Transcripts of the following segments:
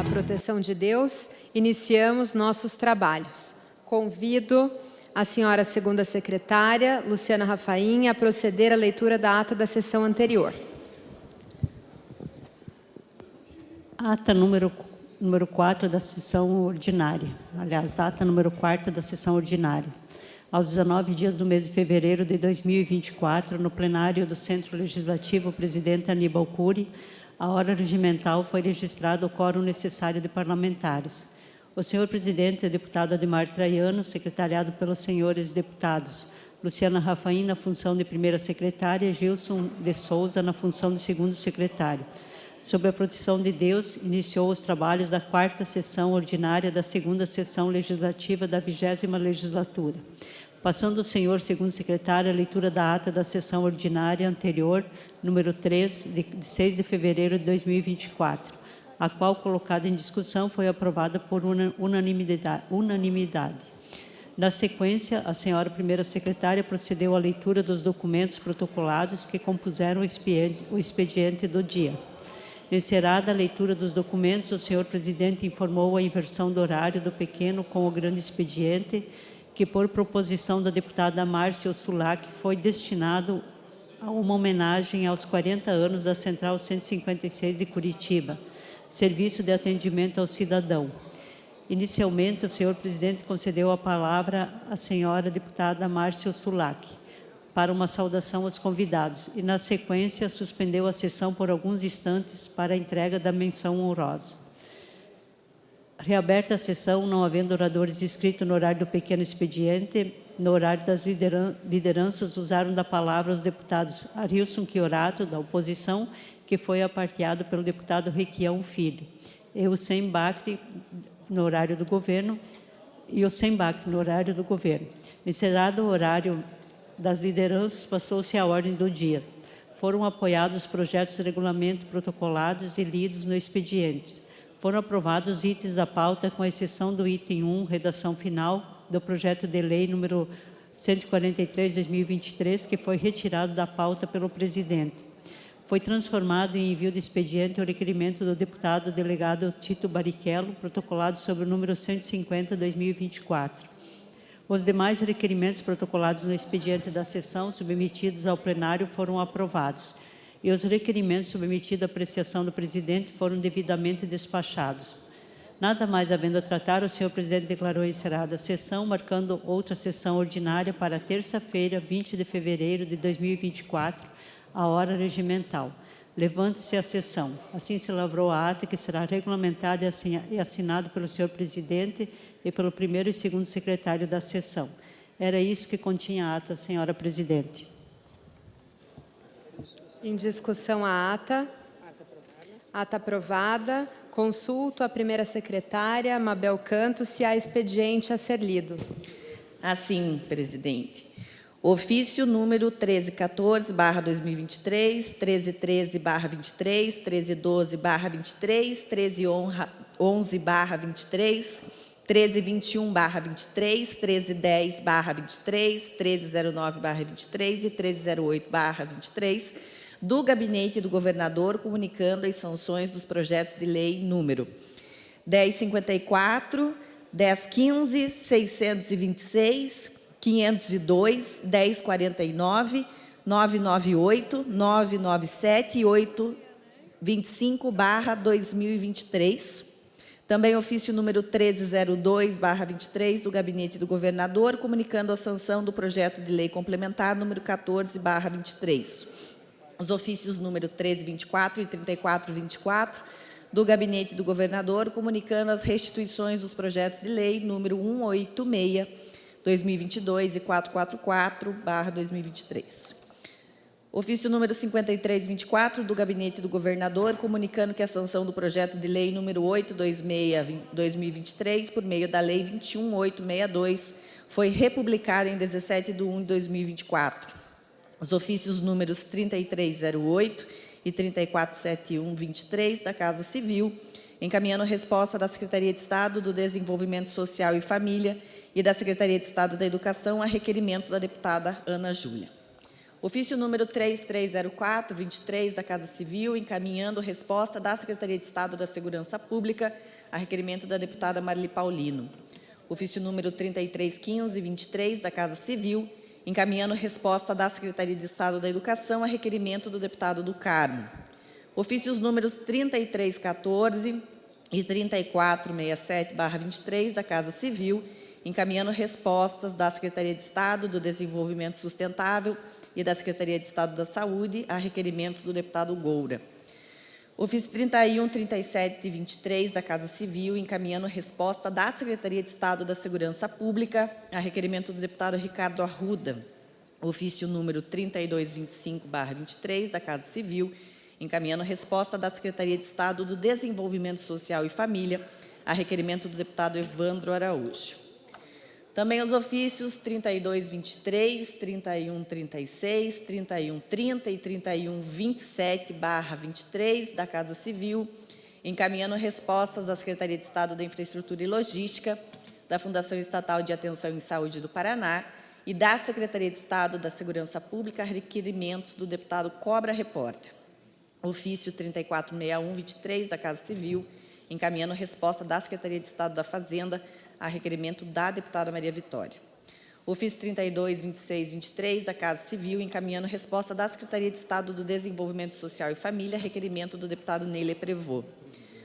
da proteção de Deus, iniciamos nossos trabalhos. Convido a senhora segunda secretária, Luciana Rafainha, a proceder à leitura da ata da sessão anterior. Ata número 4 da sessão ordinária. Aliás, ata número 4 da sessão ordinária. Aos 19 dias do mês de fevereiro de 2024, no plenário do Centro Legislativo, o presidente Aníbal Cury, a hora regimental foi registrado o quórum necessário de parlamentares. O senhor presidente, o deputado Ademar Traiano, secretariado pelos senhores deputados Luciana Rafaim, na função de primeira secretária, Gilson de Souza, na função de segundo secretário. Sob a proteção de Deus, iniciou os trabalhos da 4ª sessão ordinária da 2ª sessão legislativa da 20ª legislatura. Passando o senhor segundo secretário a leitura da ata da sessão ordinária anterior, número 3, de 6 de fevereiro de 2024, a qual, colocada em discussão, foi aprovada por unanimidade. Na sequência, a senhora primeira secretária procedeu à leitura dos documentos protocolados que compuseram o expediente do dia. Encerrada a leitura dos documentos, o senhor presidente informou a inversão do horário do pequeno com o grande expediente, que, por proposição da deputada Márcia Sulac, foi destinado a uma homenagem aos 40 anos da Central 156 de Curitiba, serviço de atendimento ao cidadão. Inicialmente, o senhor presidente concedeu a palavra à senhora deputada Márcia Sulac para uma saudação aos convidados e, na sequência, suspendeu a sessão por alguns instantes para a entrega da menção honrosa. Reaberta a sessão, não havendo oradores inscritos no horário do pequeno expediente, no horário das lideranças, usaram da palavra os deputados Arilson Chiorato, da oposição, que foi aparteado pelo deputado Requião Filho, e o Sembacri, no horário do governo, Encerrado o horário das lideranças, passou-se a ordem do dia. Foram apoiados os projetos de regulamento protocolados e lidos no expediente. Foram aprovados os itens da pauta, com exceção do item 1, redação final, do projeto de lei número 143/2023, que foi retirado da pauta pelo presidente. Foi transformado em envio de expediente o requerimento do deputado delegado Tito Barrichello, protocolado sob o número 150/2024. Os demais requerimentos protocolados no expediente da sessão, submetidos ao plenário, foram aprovados. E os requerimentos submetidos à apreciação do presidente foram devidamente despachados. Nada mais havendo a tratar, o senhor presidente declarou encerrada a sessão, marcando outra sessão ordinária para terça-feira, 20 de fevereiro de 2024, a hora regimental. Levante-se a sessão. Assim se lavrou a ata, que será regulamentada e assinada pelo senhor presidente e pelo primeiro e segundo secretário da sessão. Era isso que continha a ata, senhora presidente. Em discussão a ata. Ata aprovada. Consulto a primeira secretária, Mabel Canto, se há expediente a ser lido. Assim, presidente. Ofício número 1314/2023, 1313/23, 1312/23, 1311/23, 1321/23, 1310/23, 1309/23 e 1308/23, do Gabinete do Governador, comunicando as sanções dos projetos de lei número 1054, 1015, 626, 502, 1049, 998, 997 e 825/2023. Também ofício número 1302/23 do Gabinete do Governador, comunicando a sanção do projeto de lei complementar número 14/23. Os ofícios número 1324 e 3424 do Gabinete do Governador, comunicando as restituições dos projetos de lei número 186/2022 e 444/2023. Ofício número 5324 do Gabinete do Governador, comunicando que a sanção do projeto de lei número 826/2023, por meio da lei 21.862, foi republicada em 17/1/2024. Os ofícios números 3308 e 3471/23 da Casa Civil, encaminhando resposta da Secretaria de Estado do Desenvolvimento Social e Família e da Secretaria de Estado da Educação a requerimentos da deputada Ana Júlia. Ofício número 3304-23 da Casa Civil, encaminhando resposta da Secretaria de Estado da Segurança Pública a requerimento da deputada Marli Paulino. Ofício número 3315-23 da Casa Civil, encaminhando resposta da Secretaria de Estado da Educação a requerimento do deputado do Carmo. Ofícios números 3314 e 3467/23 da Casa Civil, encaminhando respostas da Secretaria de Estado do Desenvolvimento Sustentável e da Secretaria de Estado da Saúde a requerimentos do deputado Goura. Ofício 31, 37 e 23 da Casa Civil, encaminhando resposta da Secretaria de Estado da Segurança Pública a requerimento do deputado Ricardo Arruda. Ofício número 3225/23 da Casa Civil, encaminhando resposta da Secretaria de Estado do Desenvolvimento Social e Família a requerimento do deputado Evandro Araújo. Também os ofícios 3223, 3136, 3130 e 3127/23 da Casa Civil, encaminhando respostas da Secretaria de Estado da Infraestrutura e Logística, da Fundação Estatal de Atenção em Saúde do Paraná e da Secretaria de Estado da Segurança Pública a requerimentos do deputado Cobra Repórter. Ofício 3461-23 da Casa Civil, encaminhando resposta da Secretaria de Estado da Fazenda a requerimento da deputada Maria Vitória. Ofício 3226-23 da Casa Civil, encaminhando resposta da Secretaria de Estado do Desenvolvimento Social e Família a requerimento do deputado Neile Prevô.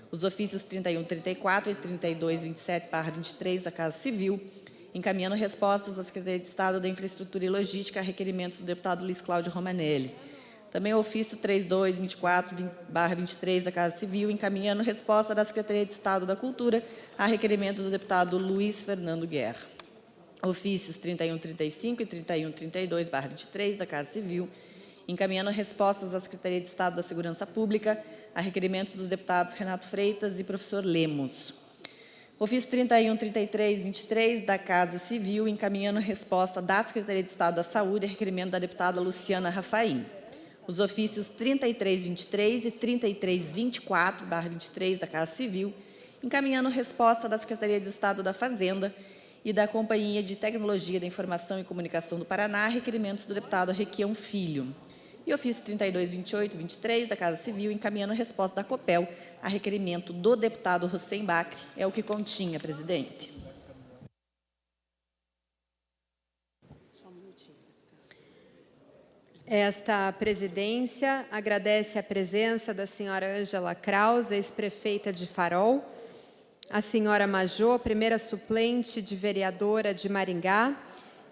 Os ofícios 3134 e 3227/23 da Casa Civil, encaminhando respostas da Secretaria de Estado da Infraestrutura e Logística a requerimentos do deputado Luiz Cláudio Romanelli. Também o ofício 3224/23 da Casa Civil, encaminhando resposta da Secretaria de Estado da Cultura a requerimento do deputado Luiz Fernando Guerra. Ofícios 3135 e 3132/23 da Casa Civil, encaminhando respostas da Secretaria de Estado da Segurança Pública a requerimentos dos deputados Renato Freitas e professor Lemos. Ofício 3133-23 da Casa Civil, encaminhando resposta da Secretaria de Estado da Saúde a requerimento da deputada Luciana Rafaim. Os ofícios 3323 e 3324/23 da Casa Civil, encaminhando resposta da Secretaria de Estado da Fazenda e da Companhia de Tecnologia da Informação e Comunicação do Paraná, requerimentos do deputado Requião Filho. E ofício 3228-23 da Casa Civil, encaminhando resposta da COPEL a requerimento do deputado Hussein Bacri. É o que continha, presidente. Esta presidência agradece a presença da senhora Ângela Kraus, ex-prefeita de Farol, a senhora Majô, primeira suplente de vereadora de Maringá,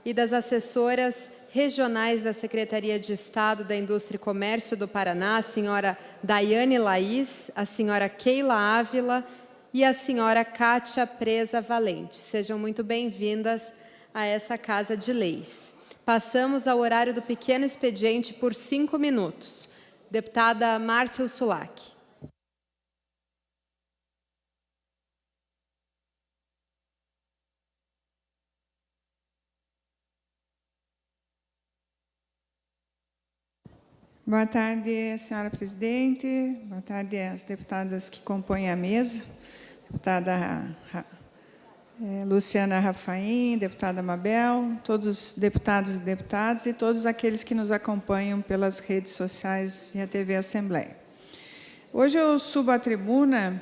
e das assessoras regionais da Secretaria de Estado da Indústria e Comércio do Paraná, a senhora Daiane Laís, a senhora Keila Ávila e a senhora Kátia Presa Valente. Sejam muito bem-vindas a essa Casa de Leis. Passamos ao horário do pequeno expediente por 5 minutos. Deputada Márcia Ursulac. Boa tarde, senhora presidente. Boa tarde às deputadas que compõem a mesa. Deputada Luciana Rafaim, deputada Mabel, todos os deputados e deputadas e todos aqueles que nos acompanham pelas redes sociais e a TV Assembleia. Hoje eu subo à tribuna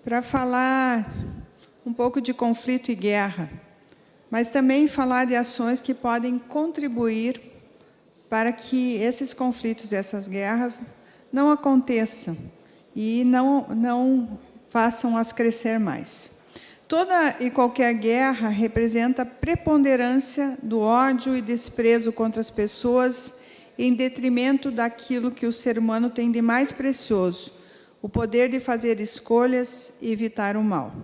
para falar um pouco de conflito e guerra, mas também falar de ações que podem contribuir para que esses conflitos e essas guerras não aconteçam e não façam-as crescer mais. Toda e qualquer guerra representa a preponderância do ódio e desprezo contra as pessoas em detrimento daquilo que o ser humano tem de mais precioso, o poder de fazer escolhas e evitar o mal.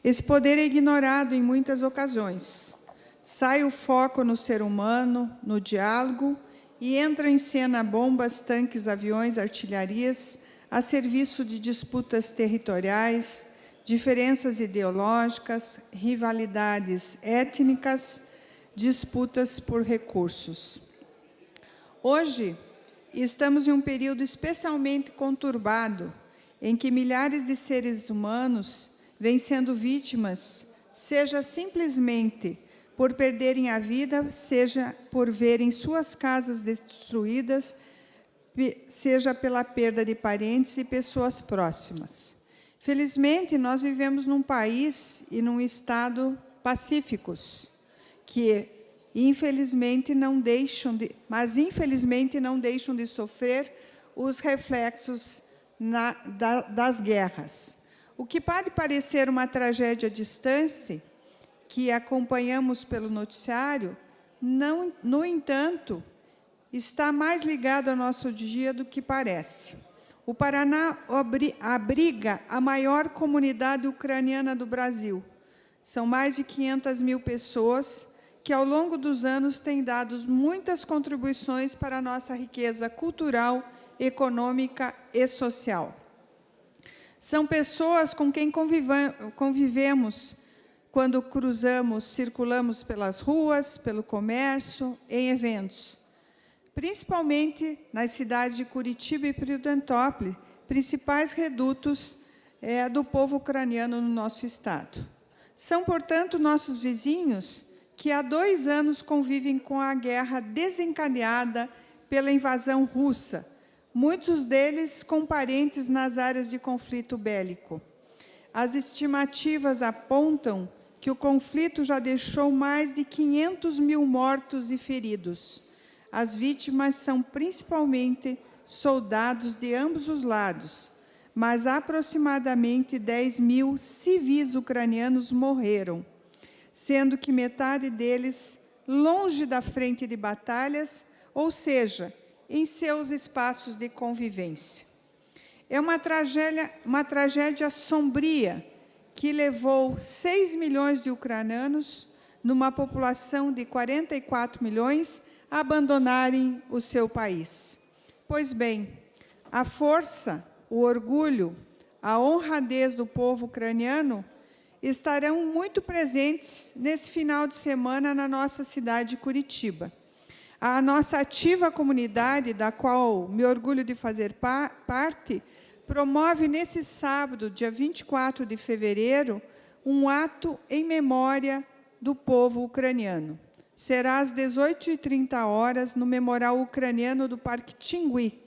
Esse poder é ignorado em muitas ocasiões. Sai o foco no ser humano, no diálogo, e entra em cena bombas, tanques, aviões, artilharias, a serviço de disputas territoriais, diferenças ideológicas, rivalidades étnicas, disputas por recursos. Hoje, estamos em um período especialmente conturbado, em que milhares de seres humanos vêm sendo vítimas, seja simplesmente por perderem a vida, seja por verem suas casas destruídas, seja pela perda de parentes e pessoas próximas. Felizmente, nós vivemos num país e num estado pacíficos, que infelizmente não deixam de sofrer os reflexos das guerras. O que pode parecer uma tragédia distante, que acompanhamos pelo noticiário, no entanto, está mais ligado ao nosso dia do que parece. O Paraná abriga a maior comunidade ucraniana do Brasil. São mais de 500 mil pessoas que, ao longo dos anos, têm dado muitas contribuições para a nossa riqueza cultural, econômica e social. São pessoas com quem convivemos quando circulamos pelas ruas, pelo comércio, em eventos. Principalmente nas cidades de Curitiba e Prudentópolis, principais redutos do povo ucraniano no nosso estado. São, portanto, nossos vizinhos que há 2 anos convivem com a guerra desencadeada pela invasão russa, muitos deles com parentes nas áreas de conflito bélico. As estimativas apontam que o conflito já deixou mais de 500 mil mortos e feridos. As vítimas são principalmente soldados de ambos os lados, mas aproximadamente 10 mil civis ucranianos morreram, sendo que metade deles longe da frente de batalhas, ou seja, em seus espaços de convivência. É uma tragédia sombria que levou 6 milhões de ucranianos, numa população de 44 milhões, a abandonarem o seu país. Pois bem, a força, o orgulho, a honradez do povo ucraniano estarão muito presentes nesse final de semana na nossa cidade de Curitiba. A nossa ativa comunidade, da qual me orgulho de fazer parte, promove nesse sábado, dia 24 de fevereiro, um ato em memória do povo ucraniano. Será às 18h30 no Memorial Ucraniano do Parque Tingui.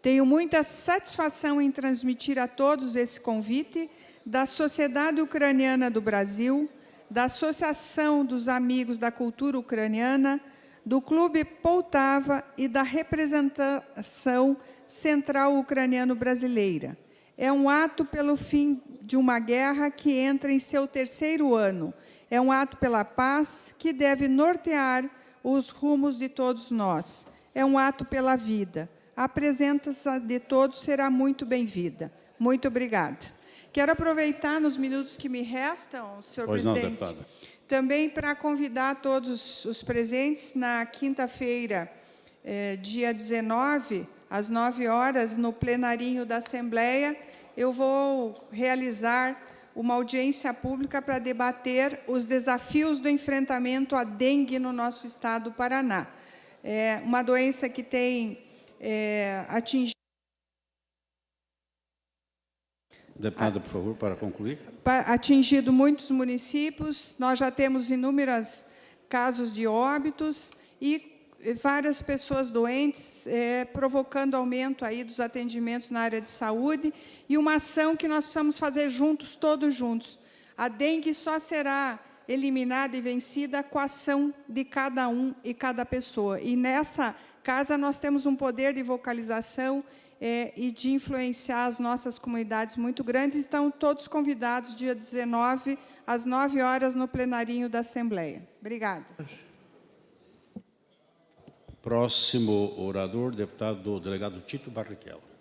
Tenho muita satisfação em transmitir a todos esse convite da Sociedade Ucraniana do Brasil, da Associação dos Amigos da Cultura Ucraniana, do Clube Poltava e da Representação Central Ucraniano Brasileira. É um ato pelo fim de uma guerra que entra em seu 3º ano. É um ato pela paz que deve nortear os rumos de todos nós. É um ato pela vida. A presença de todos será muito bem-vinda. Muito obrigada. Quero aproveitar nos minutos que me restam, senhor presidente, deputada, também para convidar todos os presentes na quinta-feira, dia 19, às 9h, no plenarinho da Assembleia, eu vou realizar uma audiência pública para debater os desafios do enfrentamento à dengue no nosso estado do Paraná. É uma doença que tem atingido... Deputada, por favor, para concluir. Atingido muitos municípios, nós já temos inúmeros casos de óbitos e várias pessoas doentes, provocando aumento aí dos atendimentos na área de saúde, e uma ação que nós precisamos fazer juntos, todos juntos. A dengue só será eliminada e vencida com a ação de cada um e cada pessoa. E nessa casa nós temos um poder de vocalização e de influenciar as nossas comunidades muito grandes. Estão todos convidados, dia 19, às 9h, no plenarinho da Assembleia. Obrigada. Próximo orador, deputado delegado Tito Barrichello.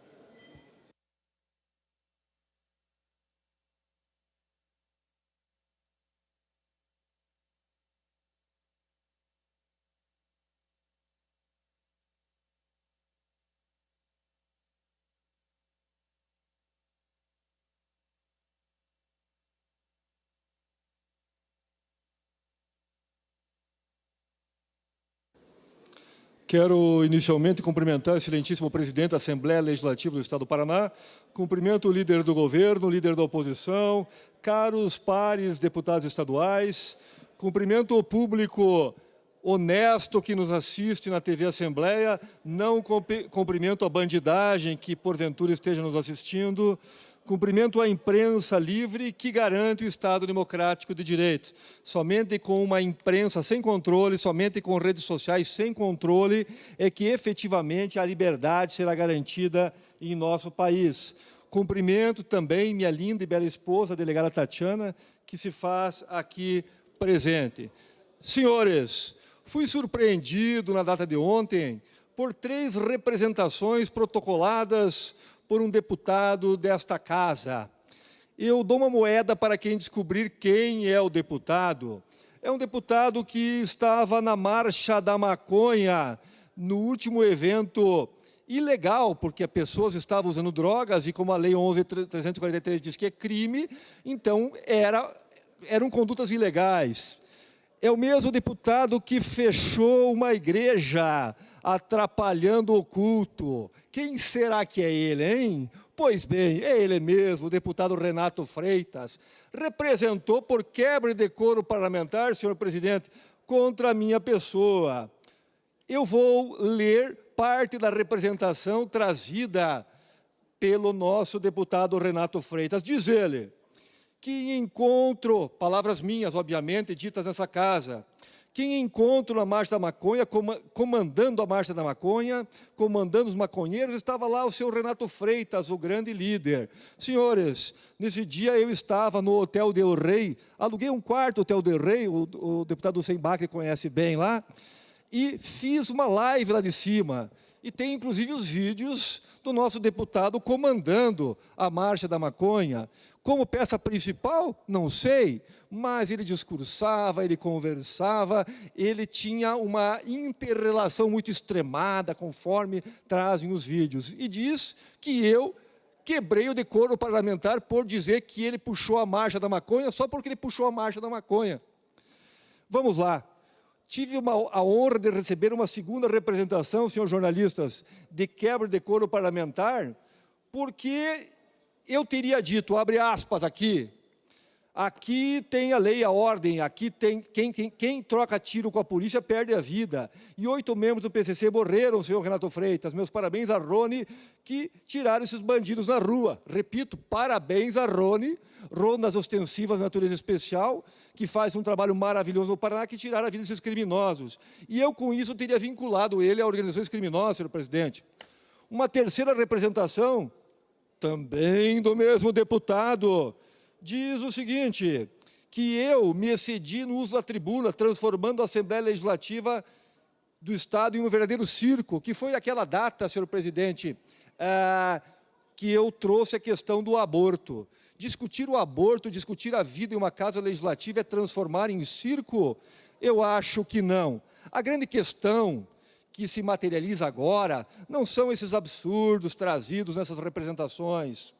Quero, inicialmente, cumprimentar o excelentíssimo presidente da Assembleia Legislativa do Estado do Paraná, cumprimento o líder do governo, o líder da oposição, caros pares deputados estaduais, Cumprimento o público honesto que nos assiste na TV Assembleia, não cumprimento a bandidagem que porventura esteja nos assistindo, cumprimento a imprensa livre que garante o Estado democrático de direito. Somente com uma imprensa sem controle, somente com redes sociais sem controle, é que efetivamente a liberdade será garantida em nosso país. Cumprimento também minha linda e bela esposa, a delegada Tatiana, que se faz aqui presente. Senhores, fui surpreendido na data de ontem por 3 representações protocoladas por um deputado desta casa. Eu dou uma moeda para quem descobrir quem é o deputado. É um deputado que estava na Marcha da Maconha, no último evento ilegal, porque as pessoas estavam usando drogas, e como a Lei 11.343 diz que é crime, então eram condutas ilegais. É o mesmo deputado que fechou uma igreja, atrapalhando o culto. Quem será que é ele, hein? Pois bem, é ele mesmo, o deputado Renato Freitas. Representou por quebra de decoro parlamentar, senhor presidente, contra a minha pessoa. Eu vou ler parte da representação trazida pelo nosso deputado Renato Freitas. Diz ele que em encontro, palavras minhas, obviamente, ditas nessa casa, que em encontro na Marcha da Maconha, comandando a Marcha da Maconha, comandando os maconheiros, estava lá o senhor Renato Freitas, o grande líder. Senhores, nesse dia eu estava no Hotel Del Rey, aluguei um quarto no Hotel Del Rey, o deputado Hussein Bacri conhece bem lá, e fiz uma live lá de cima. E tem, inclusive, os vídeos do nosso deputado comandando a Marcha da Maconha. Como peça principal, não sei, mas ele discursava, ele conversava, ele tinha uma inter-relação muito extremada, conforme trazem os vídeos. E diz que eu quebrei o decoro parlamentar por dizer que ele puxou a Marcha da Maconha só porque ele puxou a Marcha da Maconha. Vamos lá. Tive a honra de receber uma segunda representação, senhores jornalistas, de quebra de decoro parlamentar, porque eu teria dito, abre aspas aqui tem a lei e a ordem, aqui tem quem troca tiro com a polícia perde a vida. E 8 membros do PCC morreram, senhor Renato Freitas. Meus parabéns a Rony, que tiraram esses bandidos na rua. Repito, parabéns a Rony, rondas ostensivas de natureza especial, que faz um trabalho maravilhoso no Paraná, que tiraram a vida desses criminosos. E eu, com isso, teria vinculado ele a organizações criminosas, senhor presidente. Uma terceira representação, também do mesmo deputado, diz o seguinte, que eu me excedi no uso da tribuna, transformando a Assembleia Legislativa do Estado em um verdadeiro circo, que foi aquela data, senhor presidente, que eu trouxe a questão do aborto. Discutir o aborto, discutir a vida em uma casa legislativa é transformar em circo? Eu acho que não. A grande questão que se materializa agora não são esses absurdos trazidos nessas representações.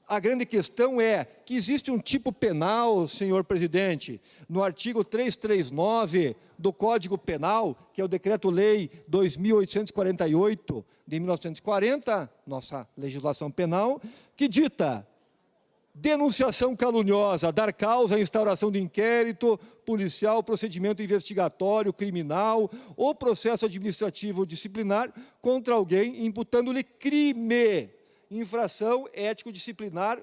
A grande questão é que existe um tipo penal, senhor presidente, no artigo 339 do Código Penal, que é o Decreto-Lei 2.848 de 1940, nossa legislação penal, que dita: denunciação caluniosa, dar causa à instauração de inquérito policial, procedimento investigatório, criminal ou processo administrativo disciplinar contra alguém imputando-lhe crime, infração ético-disciplinar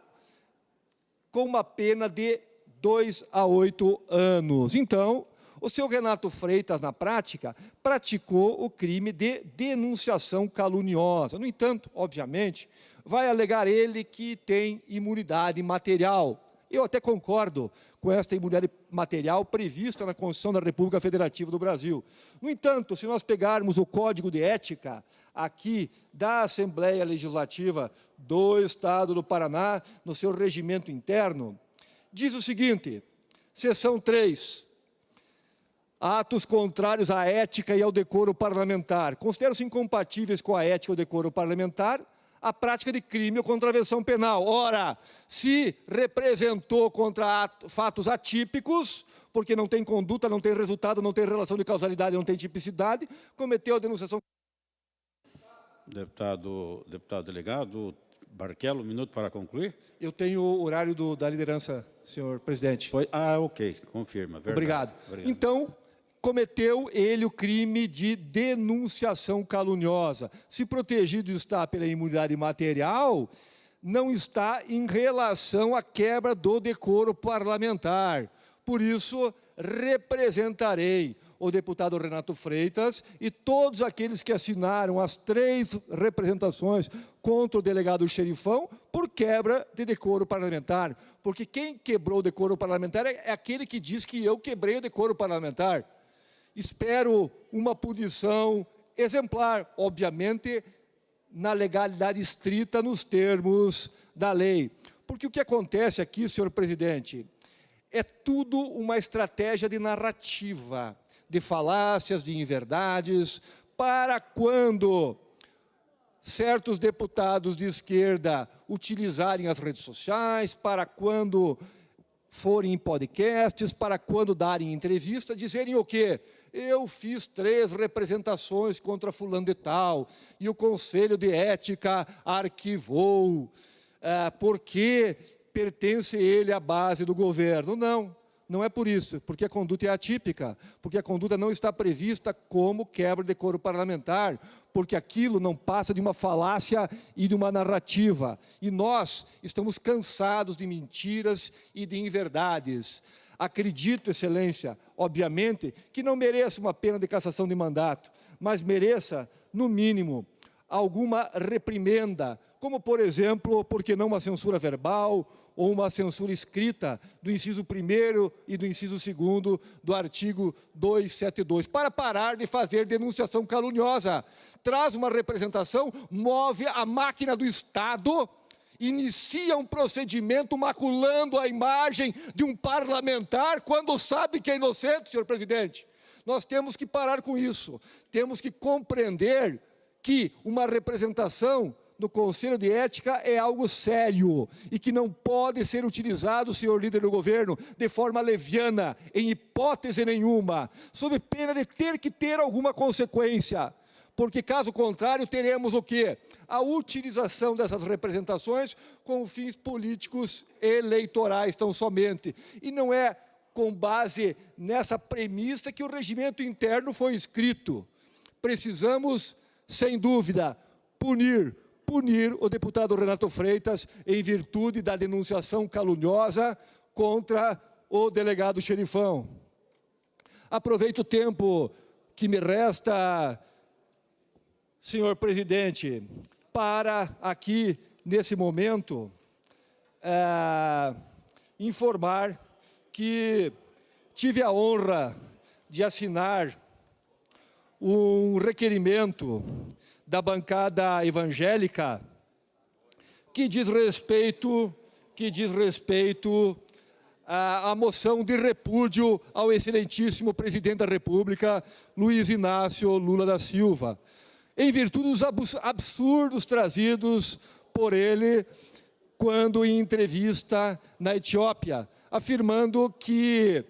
com uma pena de 2 a 8 anos. Então, o senhor Renato Freitas, na prática, praticou o crime de denunciação caluniosa. No entanto, obviamente, vai alegar ele que tem imunidade material. Eu até concordo com esta imunidade material prevista na Constituição da República Federativa do Brasil. No entanto, se nós pegarmos o Código de Ética aqui da Assembleia Legislativa do Estado do Paraná, no seu regimento interno, diz o seguinte, seção 3, atos contrários à ética e ao decoro parlamentar. Consideram-se incompatíveis com a ética e o decoro parlamentar a prática de crime ou contravenção penal. Ora, se representou contra fatos atípicos, porque não tem conduta, não tem resultado, não tem relação de causalidade, não tem tipicidade, cometeu a denunciação. Deputado delegado Barquelo, um minuto para concluir. Eu tenho o horário da liderança senhor presidente. Ok, confirma. Verdade. Obrigado. Obrigado. Então, cometeu ele o crime de denunciação caluniosa. Se protegido está pela imunidade material, não está em relação à quebra do decoro parlamentar. Por isso, representarei o deputado Renato Freitas e todos aqueles que assinaram as 3 representações contra o delegado Xerifão por quebra de decoro parlamentar. Porque quem quebrou o decoro parlamentar é aquele que diz que eu quebrei o decoro parlamentar. Espero uma punição exemplar, obviamente, na legalidade estrita, nos termos da lei. Porque o que acontece aqui, senhor presidente, é tudo uma estratégia de narrativa, de falácias, de inverdades, para quando certos deputados de esquerda utilizarem as redes sociais, para quando forem em podcasts, para quando darem entrevista, dizerem o quê? Eu fiz 3 representações contra fulano de tal, e o Conselho de Ética arquivou, porque pertence ele à base do governo. Não, não é por isso, porque a conduta é atípica, porque a conduta não está prevista como quebra de decoro parlamentar, porque aquilo não passa de uma falácia e de uma narrativa. E nós estamos cansados de mentiras e de inverdades. Acredito, excelência, obviamente, que não mereça uma pena de cassação de mandato, mas mereça, no mínimo, alguma reprimenda, como, por exemplo, por que não uma censura verbal ou uma censura escrita do inciso 1º e do inciso 2º do artigo 272, para parar de fazer denunciação caluniosa. Traz uma representação, move a máquina do Estado, inicia um procedimento maculando a imagem de um parlamentar quando sabe que é inocente, senhor presidente. Nós temos que parar com isso. Temos que compreender que uma representação no Conselho de Ética é algo sério e que não pode ser utilizado, senhor líder do governo, de forma leviana, em hipótese nenhuma, sob pena de ter que ter alguma consequência. Porque, caso contrário, teremos o quê? A utilização dessas representações com fins políticos eleitorais tão somente. E não é com base nessa premissa que o regimento interno foi escrito. Precisamos, sem dúvida, punir o deputado Renato Freitas em virtude da denunciação caluniosa contra o delegado Xerifão. Aproveito o tempo que me resta, senhor presidente, para aqui, nesse momento, informar que tive a honra de assinar um requerimento da bancada evangélica que diz respeito à moção de repúdio ao excelentíssimo presidente da República, Luiz Inácio Lula da Silva, em virtude dos absurdos trazidos por ele quando em entrevista na Etiópia, afirmando que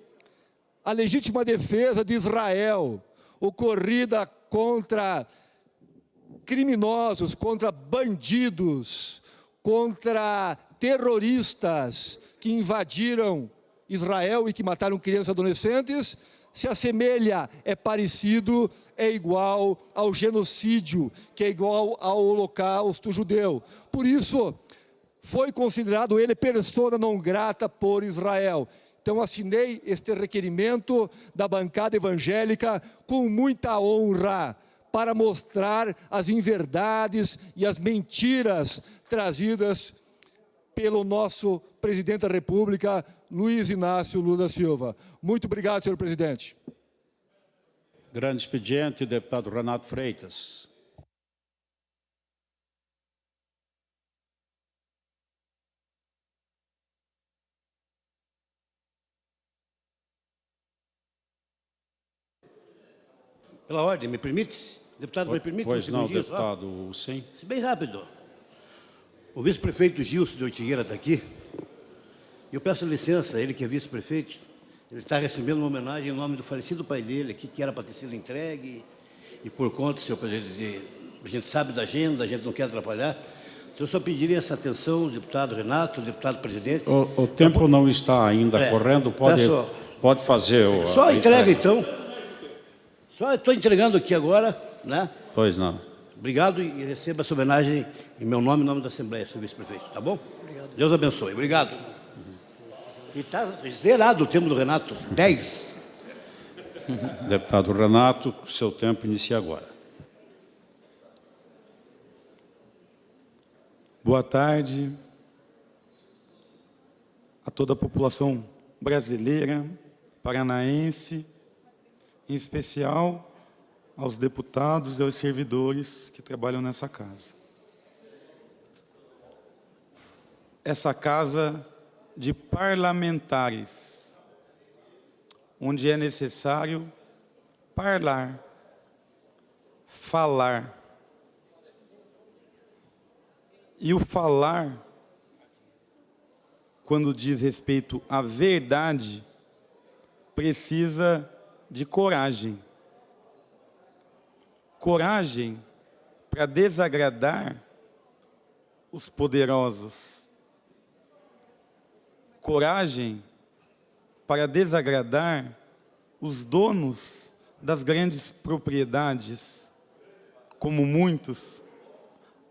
a legítima defesa de Israel, ocorrida contra criminosos, contra bandidos, contra terroristas que invadiram Israel e que mataram crianças e adolescentes, se assemelha, é parecido, é igual ao genocídio, que é igual ao holocausto judeu. Por isso, foi considerado ele persona não grata por Israel. Então, assinei este requerimento da bancada evangélica com muita honra, para mostrar as inverdades e as mentiras trazidas pelo nosso presidente da República, Luiz Inácio Lula da Silva. Muito obrigado, senhor presidente. Grande expediente, deputado Renato Freitas. Pela ordem, me permite? Deputado, me permite? Pois não, deputado, sim. Bem rápido. O vice-prefeito Gilson de Ortigueira está aqui. Eu peço licença, ele que é vice-prefeito, ele está recebendo uma homenagem em nome do falecido pai dele aqui, que era para ter sido entregue, e por conta, senhor presidente, a gente sabe da agenda, a gente não quer atrapalhar. Então, Então, eu só pediria essa atenção, deputado Renato, deputado presidente. O tempo não está ainda correndo, pode fazer. Só entrega, então. Só estou entregando aqui agora, né? Pois não. Obrigado e receba essa homenagem em meu nome e em nome da Assembleia, senhor vice-prefeito, tá bom? Obrigado. Deus abençoe. Obrigado. E está zerado o tempo do Renato. 10. Deputado Renato, seu tempo inicia agora. Boa tarde a toda a população brasileira, paranaense, em especial aos deputados e aos servidores que trabalham nessa casa. Essa casa de parlamentares, onde é necessário falar. E o falar, quando diz respeito à verdade, precisa de coragem. Coragem para desagradar os poderosos. Coragem para desagradar os donos das grandes propriedades, como muitos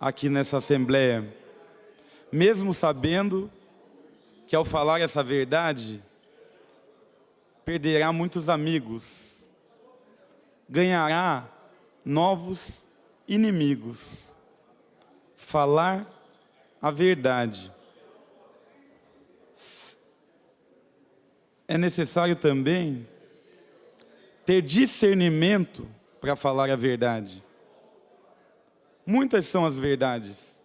aqui nessa Assembleia, mesmo sabendo que ao falar essa verdade, perderá muitos amigos, ganhará novos inimigos. Falar a verdade. É necessário também ter discernimento para falar a verdade. Muitas são as verdades.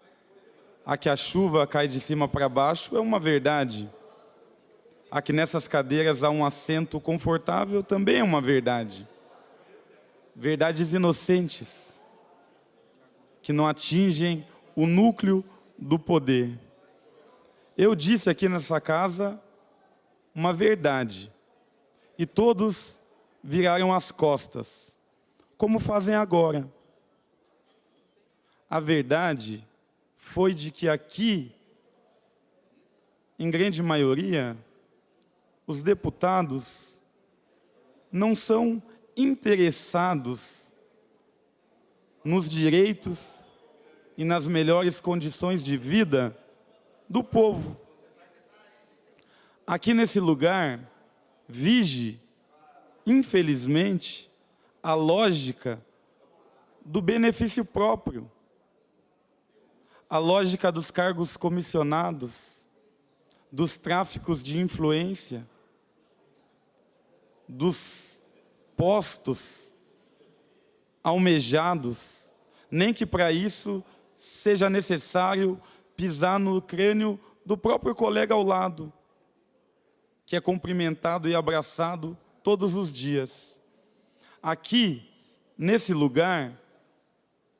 A que a chuva cai de cima para baixo é uma verdade. A que nessas cadeiras há um assento confortável também é uma verdade. Verdades inocentes, que não atingem o núcleo do poder. Eu disse aqui nessa casa uma verdade, e todos viraram as costas, como fazem agora. A verdade foi de que aqui, em grande maioria, os deputados não são interessados nos direitos e nas melhores condições de vida do povo. Aqui nesse lugar, vige, infelizmente, a lógica do benefício próprio, a lógica dos cargos comissionados, dos tráficos de influência, dos postos almejados, nem que para isso seja necessário pisar no crânio do próprio colega ao lado, que é cumprimentado e abraçado todos os dias. Aqui, nesse lugar,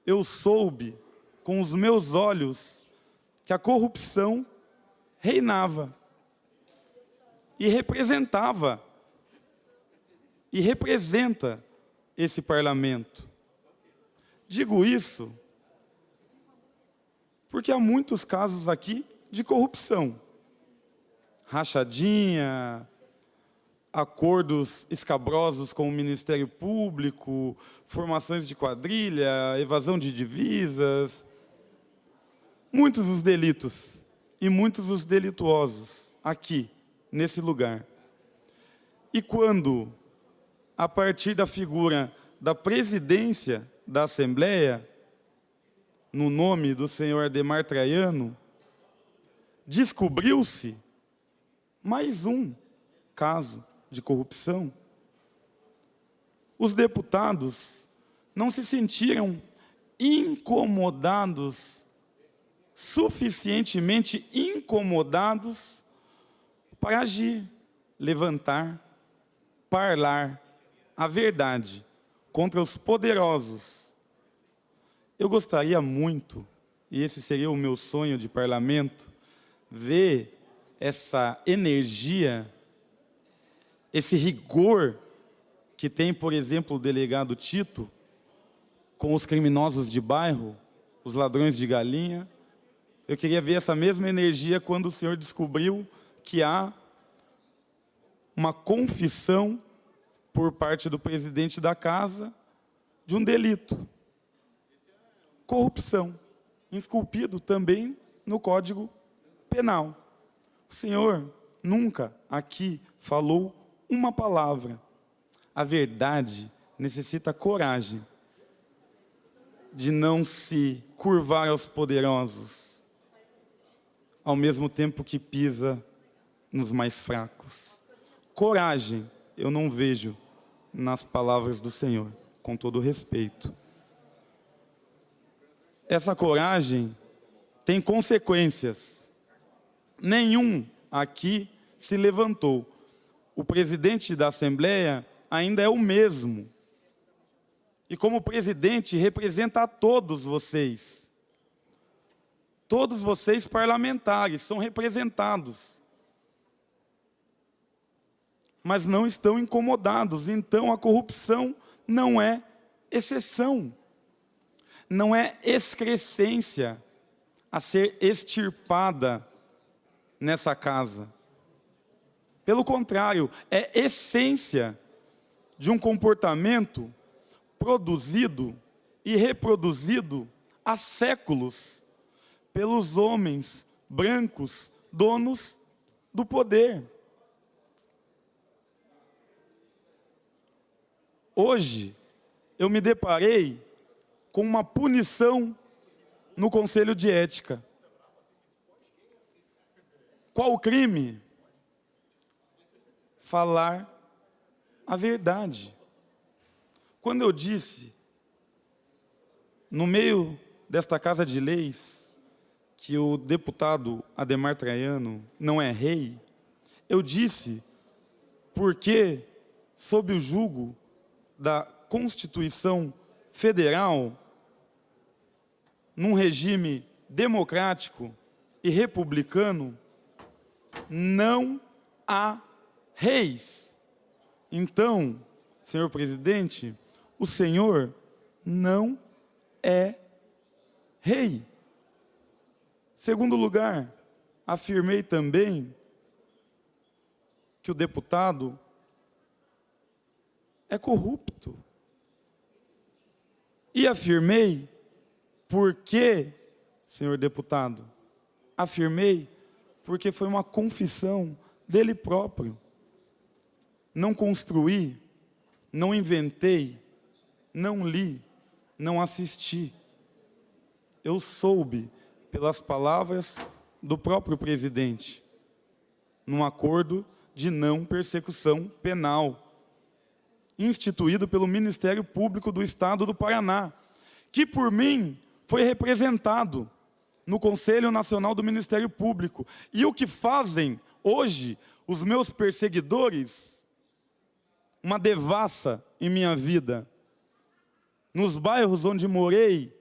eu soube, com os meus olhos, que a corrupção reinava e representava e representa esse parlamento. Digo isso porque há muitos casos aqui de corrupção. Rachadinha, acordos escabrosos com o Ministério Público, formações de quadrilha, evasão de divisas. Muitos os delitos e muitos os delituosos aqui, nesse lugar. E quando, a partir da figura da presidência da Assembleia, no nome do senhor Adhemar Traiano, descobriu-se mais um caso de corrupção, os deputados não se sentiram incomodados, suficientemente incomodados para agir, levantar, falar a verdade contra os poderosos. Eu gostaria muito, e esse seria o meu sonho de parlamento, ver essa energia, esse rigor que tem, por exemplo, o delegado Tito, com os criminosos de bairro, os ladrões de galinha, Eu queria ver essa mesma energia quando o senhor descobriu que há uma confissão por parte do presidente da casa de um delito. Corrupção, esculpido também no Código Penal. O senhor nunca aqui falou uma palavra. A verdade necessita coragem de não se curvar aos poderosos, ao mesmo tempo que pisa nos mais fracos. Coragem eu não vejo nas palavras do Senhor, com todo respeito. Essa coragem tem consequências. Nenhum aqui se levantou. O presidente da Assembleia ainda é o mesmo. E como presidente representa a todos vocês. Todos vocês parlamentares são representados. Mas não estão incomodados. Então a corrupção não é exceção. Não é excrescência a ser extirpada nessa casa. Pelo contrário, é essência de um comportamento produzido e reproduzido há séculos pelos homens brancos, donos do poder. Hoje, eu me deparei com uma punição no Conselho de Ética. Qual o crime? Falar a verdade. Quando eu disse, no meio desta Casa de Leis, que o deputado Adhemar Traiano não é rei, eu disse porque, sob o jugo da Constituição Federal, num regime democrático e republicano, não há reis. Então, senhor presidente, o senhor não é rei. Segundo lugar, afirmei também que o deputado é corrupto. E afirmei porque, senhor deputado, afirmei porque foi uma confissão dele próprio. Não construí, não inventei, não li, não assisti. Eu soube pelas palavras do próprio presidente, num acordo de não persecução penal, instituído pelo Ministério Público do Estado do Paraná, que por mim foi representado no Conselho Nacional do Ministério Público. E o que fazem hoje os meus perseguidores, uma devassa em minha vida. Nos bairros onde morei,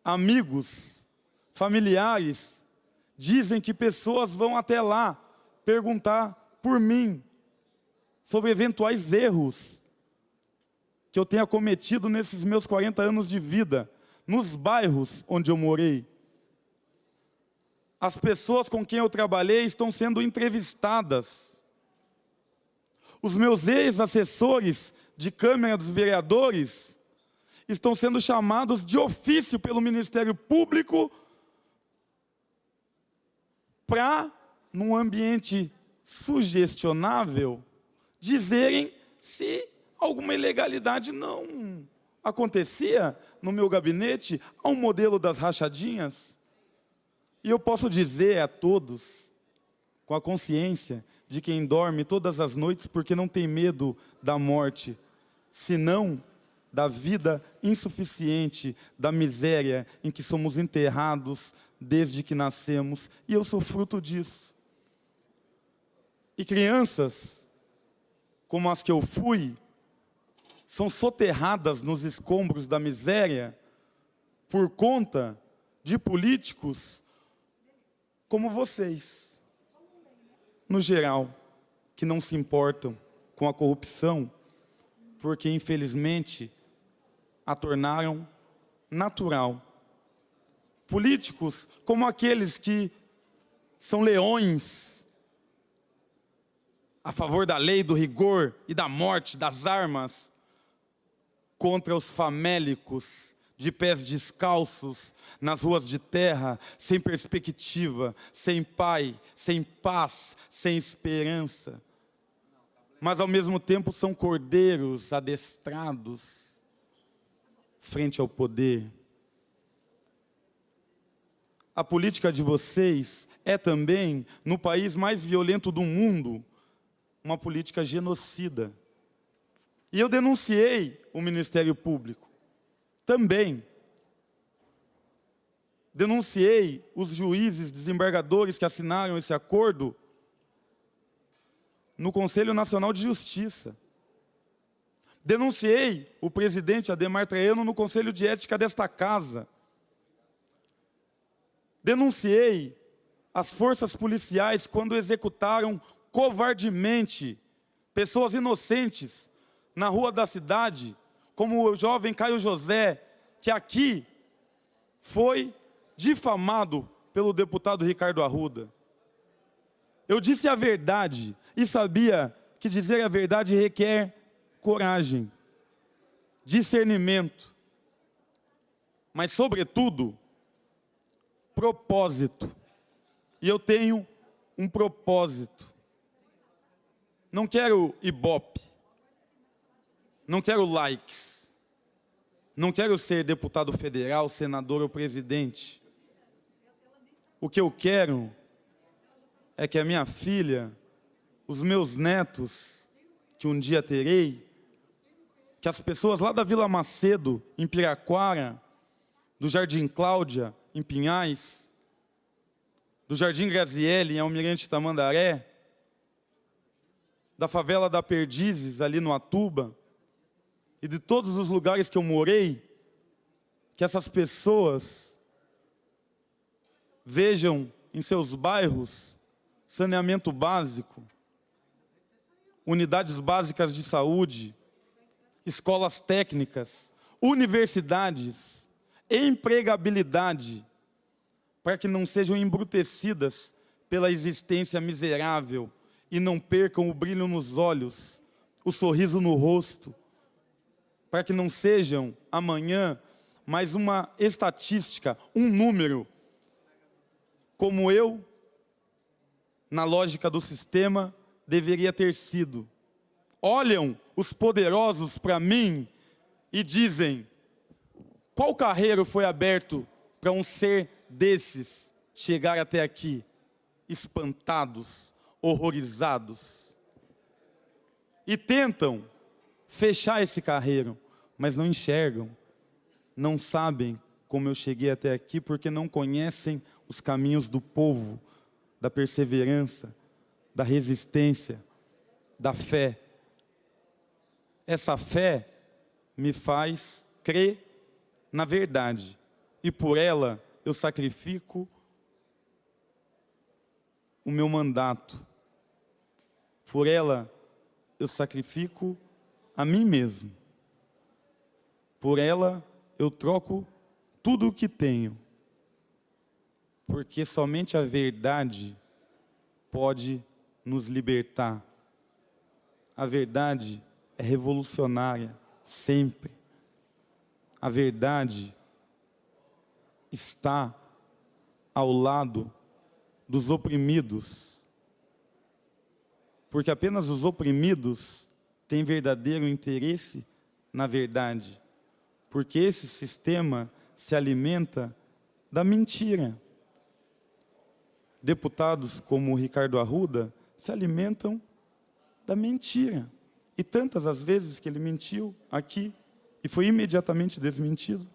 amigos, familiares, dizem que pessoas vão até lá perguntar por mim, sobre eventuais erros que eu tenha cometido nesses meus 40 anos de vida, nos bairros onde eu morei. As pessoas com quem eu trabalhei estão sendo entrevistadas. Os meus ex-assessores de Câmara dos Vereadores estão sendo chamados de ofício pelo Ministério Público para, num ambiente sugestionável, dizerem se alguma ilegalidade não acontecia no meu gabinete, ao modelo das rachadinhas. E eu posso dizer a todos, com a consciência de quem dorme todas as noites porque não tem medo da morte, senão da vida insuficiente, da miséria em que somos enterrados desde que nascemos, e eu sou fruto disso. E crianças, como as que eu fui, são soterradas nos escombros da miséria por conta de políticos como vocês, no geral, que não se importam com a corrupção, porque, infelizmente, a tornaram natural. políticos como aqueles que são leões a favor da lei, do rigor e da morte, das armas, contra os famélicos de pés descalços nas ruas de terra, sem perspectiva, sem pai, sem paz, sem esperança. Mas ao mesmo tempo são cordeiros adestrados frente ao poder. A política de vocês é também, no país mais violento do mundo, uma política genocida. E eu denunciei o Ministério Público. Também. Denunciei os juízes, desembargadores que assinaram esse acordo no Conselho Nacional de Justiça. Denunciei o presidente Adhemar Traiano no Conselho de Ética desta casa. Denunciei as forças policiais quando executaram covardemente pessoas inocentes na rua da cidade, como o jovem Caio José, que aqui foi difamado pelo deputado Ricardo Arruda. Eu disse a verdade e sabia que dizer a verdade requer coragem, discernimento, mas, sobretudo, propósito. E eu tenho um propósito. Não quero ibope, não quero likes, não quero ser deputado federal, senador ou presidente. O que eu quero é que a minha filha, os meus netos, que um dia terei, que as pessoas lá da Vila Macedo, em Piraquara, do Jardim Cláudia, em Pinhais, do Jardim Graziele, em Almirante Tamandaré, da favela da Perdizes, ali no Atuba, e de todos os lugares que eu morei, que essas pessoas vejam em seus bairros saneamento básico, unidades básicas de saúde, escolas técnicas, universidades, empregabilidade, para que não sejam embrutecidas pela existência miserável e não percam o brilho nos olhos, o sorriso no rosto, para que não sejam amanhã mais uma estatística, um número, como eu, na lógica do sistema, deveria ter sido. Olham os poderosos para mim e dizem: qual carreiro foi aberto para um ser desses chegar até aqui, espantados, horrorizados? E tentam fechar esse carreiro, mas não enxergam, não sabem como eu cheguei até aqui, porque não conhecem os caminhos do povo, da perseverança, da resistência, da fé. Essa fé me faz crer na verdade, e por ela eu sacrifico o meu mandato. Por ela eu sacrifico a mim mesmo. Por ela eu troco tudo o que tenho. Porque somente a verdade pode nos libertar. A verdade é revolucionária, sempre. A verdade está ao lado dos oprimidos. Porque apenas os oprimidos têm verdadeiro interesse na verdade. Porque esse sistema se alimenta da mentira. Deputados como o Ricardo Arruda se alimentam da mentira. E tantas as vezes que ele mentiu aqui e foi imediatamente desmentido.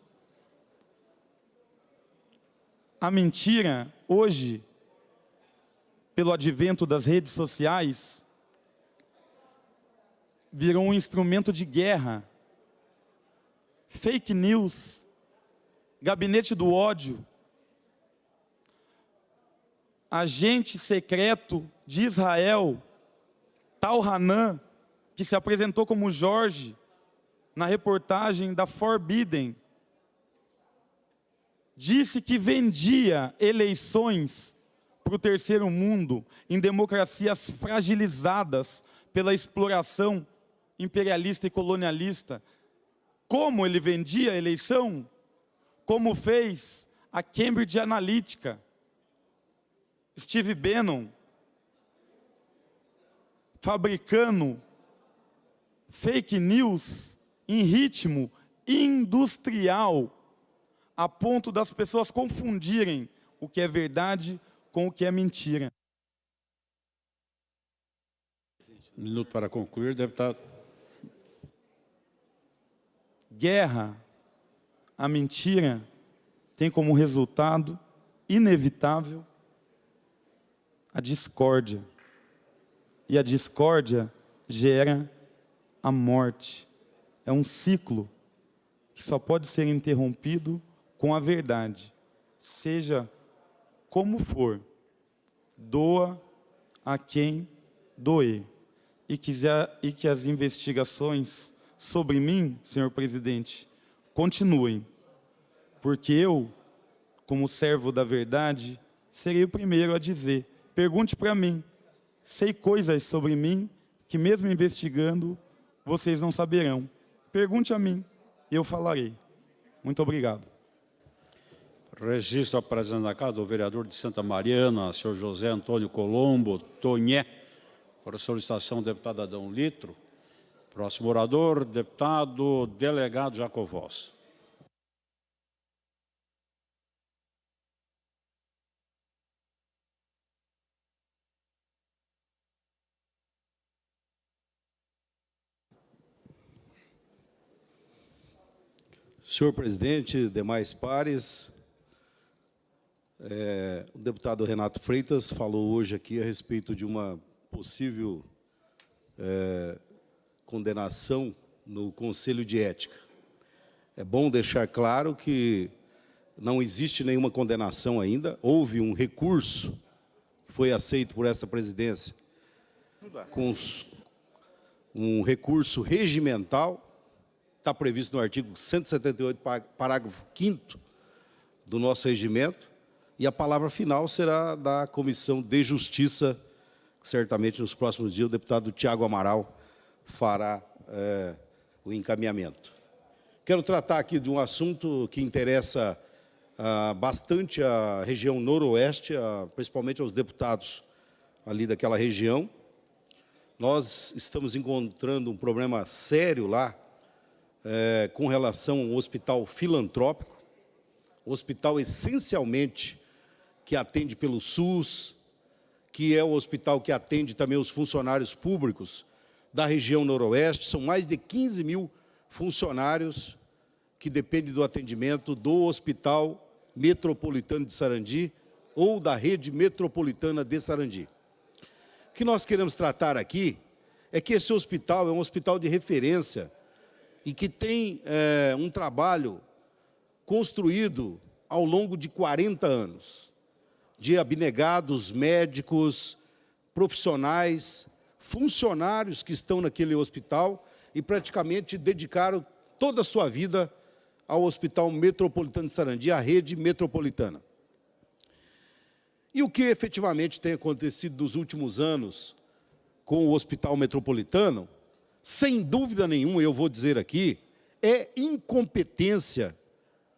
A mentira, hoje, pelo advento das redes sociais, virou um instrumento de guerra. Fake news, gabinete do ódio, agente secreto de Israel, Tal Hanan, que se apresentou como Jorge, na reportagem da Forbidden, disse que vendia eleições para o terceiro mundo em democracias fragilizadas pela exploração imperialista e colonialista. Como ele vendia a eleição? Como fez a Cambridge Analytica, Steve Bannon, fabricando fake news em ritmo industrial, a ponto das pessoas confundirem o que é verdade com o que é mentira. Um minuto para concluir, deputado. Guerra, a mentira, tem como resultado inevitável a discórdia. E a discórdia gera a morte. É um ciclo que só pode ser interrompido com a verdade. Seja como for, doa a quem doer. E que as investigações sobre mim, senhor presidente, continuem. Porque eu, como servo da verdade, serei o primeiro a dizer: pergunte para mim, sei coisas sobre mim que mesmo investigando, vocês não saberão. Pergunte a mim, eu falarei. Muito obrigado. Registro a presença na casa do vereador de Santa Mariana, senhor José Antônio Colombo Tonhé, por solicitação do deputado Adão Litro. Próximo orador, deputado delegado Jacovós. Senhor presidente, demais pares, o deputado Renato Freitas falou hoje aqui a respeito de uma possível condenação no Conselho de Ética. É bom deixar claro que não existe nenhuma condenação ainda, houve um recurso que foi aceito por essa presidência, com um recurso regimental, está previsto no artigo 178, parágrafo 5º do nosso regimento, e a palavra final será da Comissão de Justiça, que certamente nos próximos dias o deputado Tiago Amaral fará o encaminhamento. Quero tratar aqui de um assunto que interessa bastante a região noroeste, principalmente aos deputados ali daquela região. Nós estamos encontrando um problema sério lá, com relação ao hospital filantrópico, um hospital essencialmente que atende pelo SUS, que é o hospital que atende também os funcionários públicos da região noroeste. São mais de 15 mil funcionários que dependem do atendimento do Hospital Metropolitano de Sarandi ou da Rede Metropolitana de Sarandi. O que nós queremos tratar aqui é que esse hospital é um hospital de referência e que tem um trabalho construído ao longo de 40 anos, de abnegados médicos, profissionais, funcionários que estão naquele hospital e praticamente dedicaram toda a sua vida ao Hospital Metropolitano de Sarandi, à rede metropolitana. E o que efetivamente tem acontecido nos últimos anos com o Hospital Metropolitano, sem dúvida nenhuma, eu vou dizer aqui, é incompetência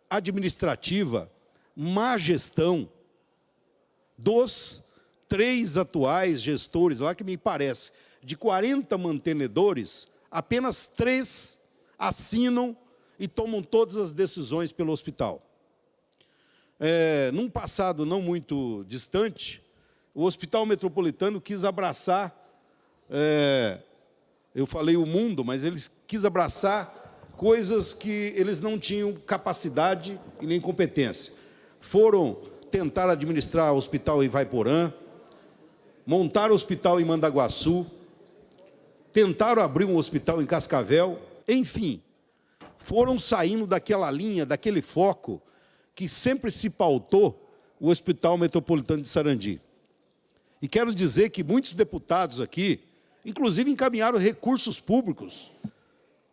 administrativa, má gestão dos 3 atuais gestores lá, que me parece, de 40 mantenedores, apenas 3 assinam e tomam todas as decisões pelo hospital. Num passado não muito distante, o Hospital Metropolitano quis abraçar, eu falei o mundo, mas eles quis abraçar coisas que eles não tinham capacidade e nem competência. Foram tentar administrar o hospital em Ivaiporã, montaram o hospital em Mandaguaçu, tentaram abrir um hospital em Cascavel, enfim, foram saindo daquela linha, daquele foco que sempre se pautou o Hospital Metropolitano de Sarandi. E quero dizer que muitos deputados aqui, inclusive, encaminharam recursos públicos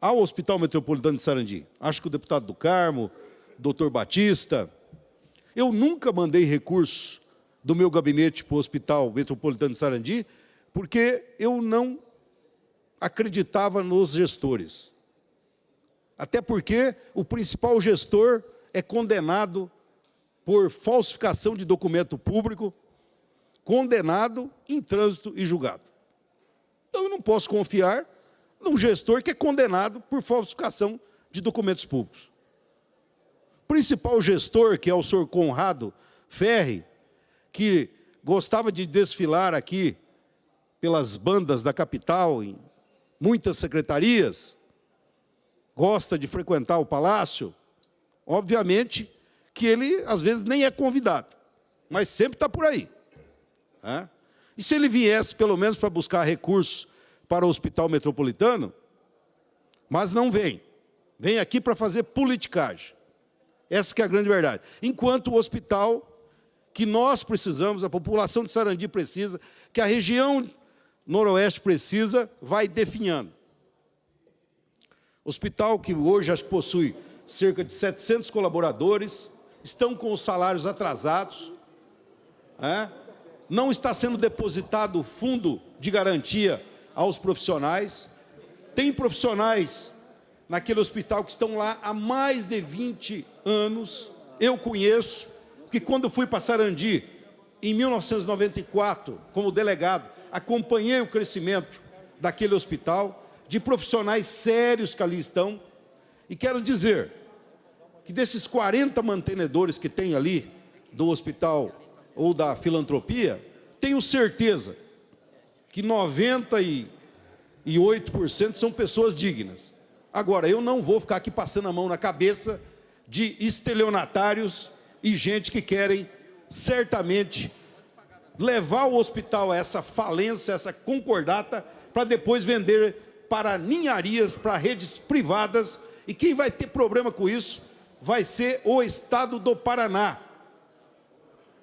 ao Hospital Metropolitano de Sarandi. Acho que o deputado do Carmo, doutor Batista, Eu nunca mandei recurso do meu gabinete para o Hospital Metropolitano de Sarandi, porque eu não acreditava nos gestores. Até porque o principal gestor é condenado por falsificação de documento público, condenado em trânsito e julgado. Então, eu não posso confiar num gestor que é condenado por falsificação de documentos públicos. O principal gestor, que é o senhor Conrado Ferri, que gostava de desfilar aqui pelas bandas da capital, em muitas secretarias, gosta de frequentar o palácio, obviamente que ele, às vezes, nem é convidado, mas sempre está por aí. Né? E se ele viesse, pelo menos, para buscar recursos para o Hospital Metropolitano, mas não vem. Vem aqui para fazer politicagem. Essa que é a grande verdade. Enquanto o hospital que nós precisamos, a população de Sarandi precisa, que a região noroeste precisa, vai definhando. Hospital que hoje acho que possui cerca de 700 colaboradores, estão com os salários atrasados, não está sendo depositado o fundo de garantia aos profissionais, tem profissionais naquele hospital que estão lá há mais de 20 anos, eu conheço, que quando fui para Sarandi, em 1994, como delegado, acompanhei o crescimento daquele hospital, de profissionais sérios que ali estão, e quero dizer que desses 40 mantenedores que tem ali, do hospital ou da filantropia, tenho certeza que 98% são pessoas dignas. Agora, eu não vou ficar aqui passando a mão na cabeça de estelionatários e gente que querem, certamente, levar o hospital a essa falência, essa concordata, para depois vender para ninharias, para redes privadas, e quem vai ter problema com isso vai ser o Estado do Paraná,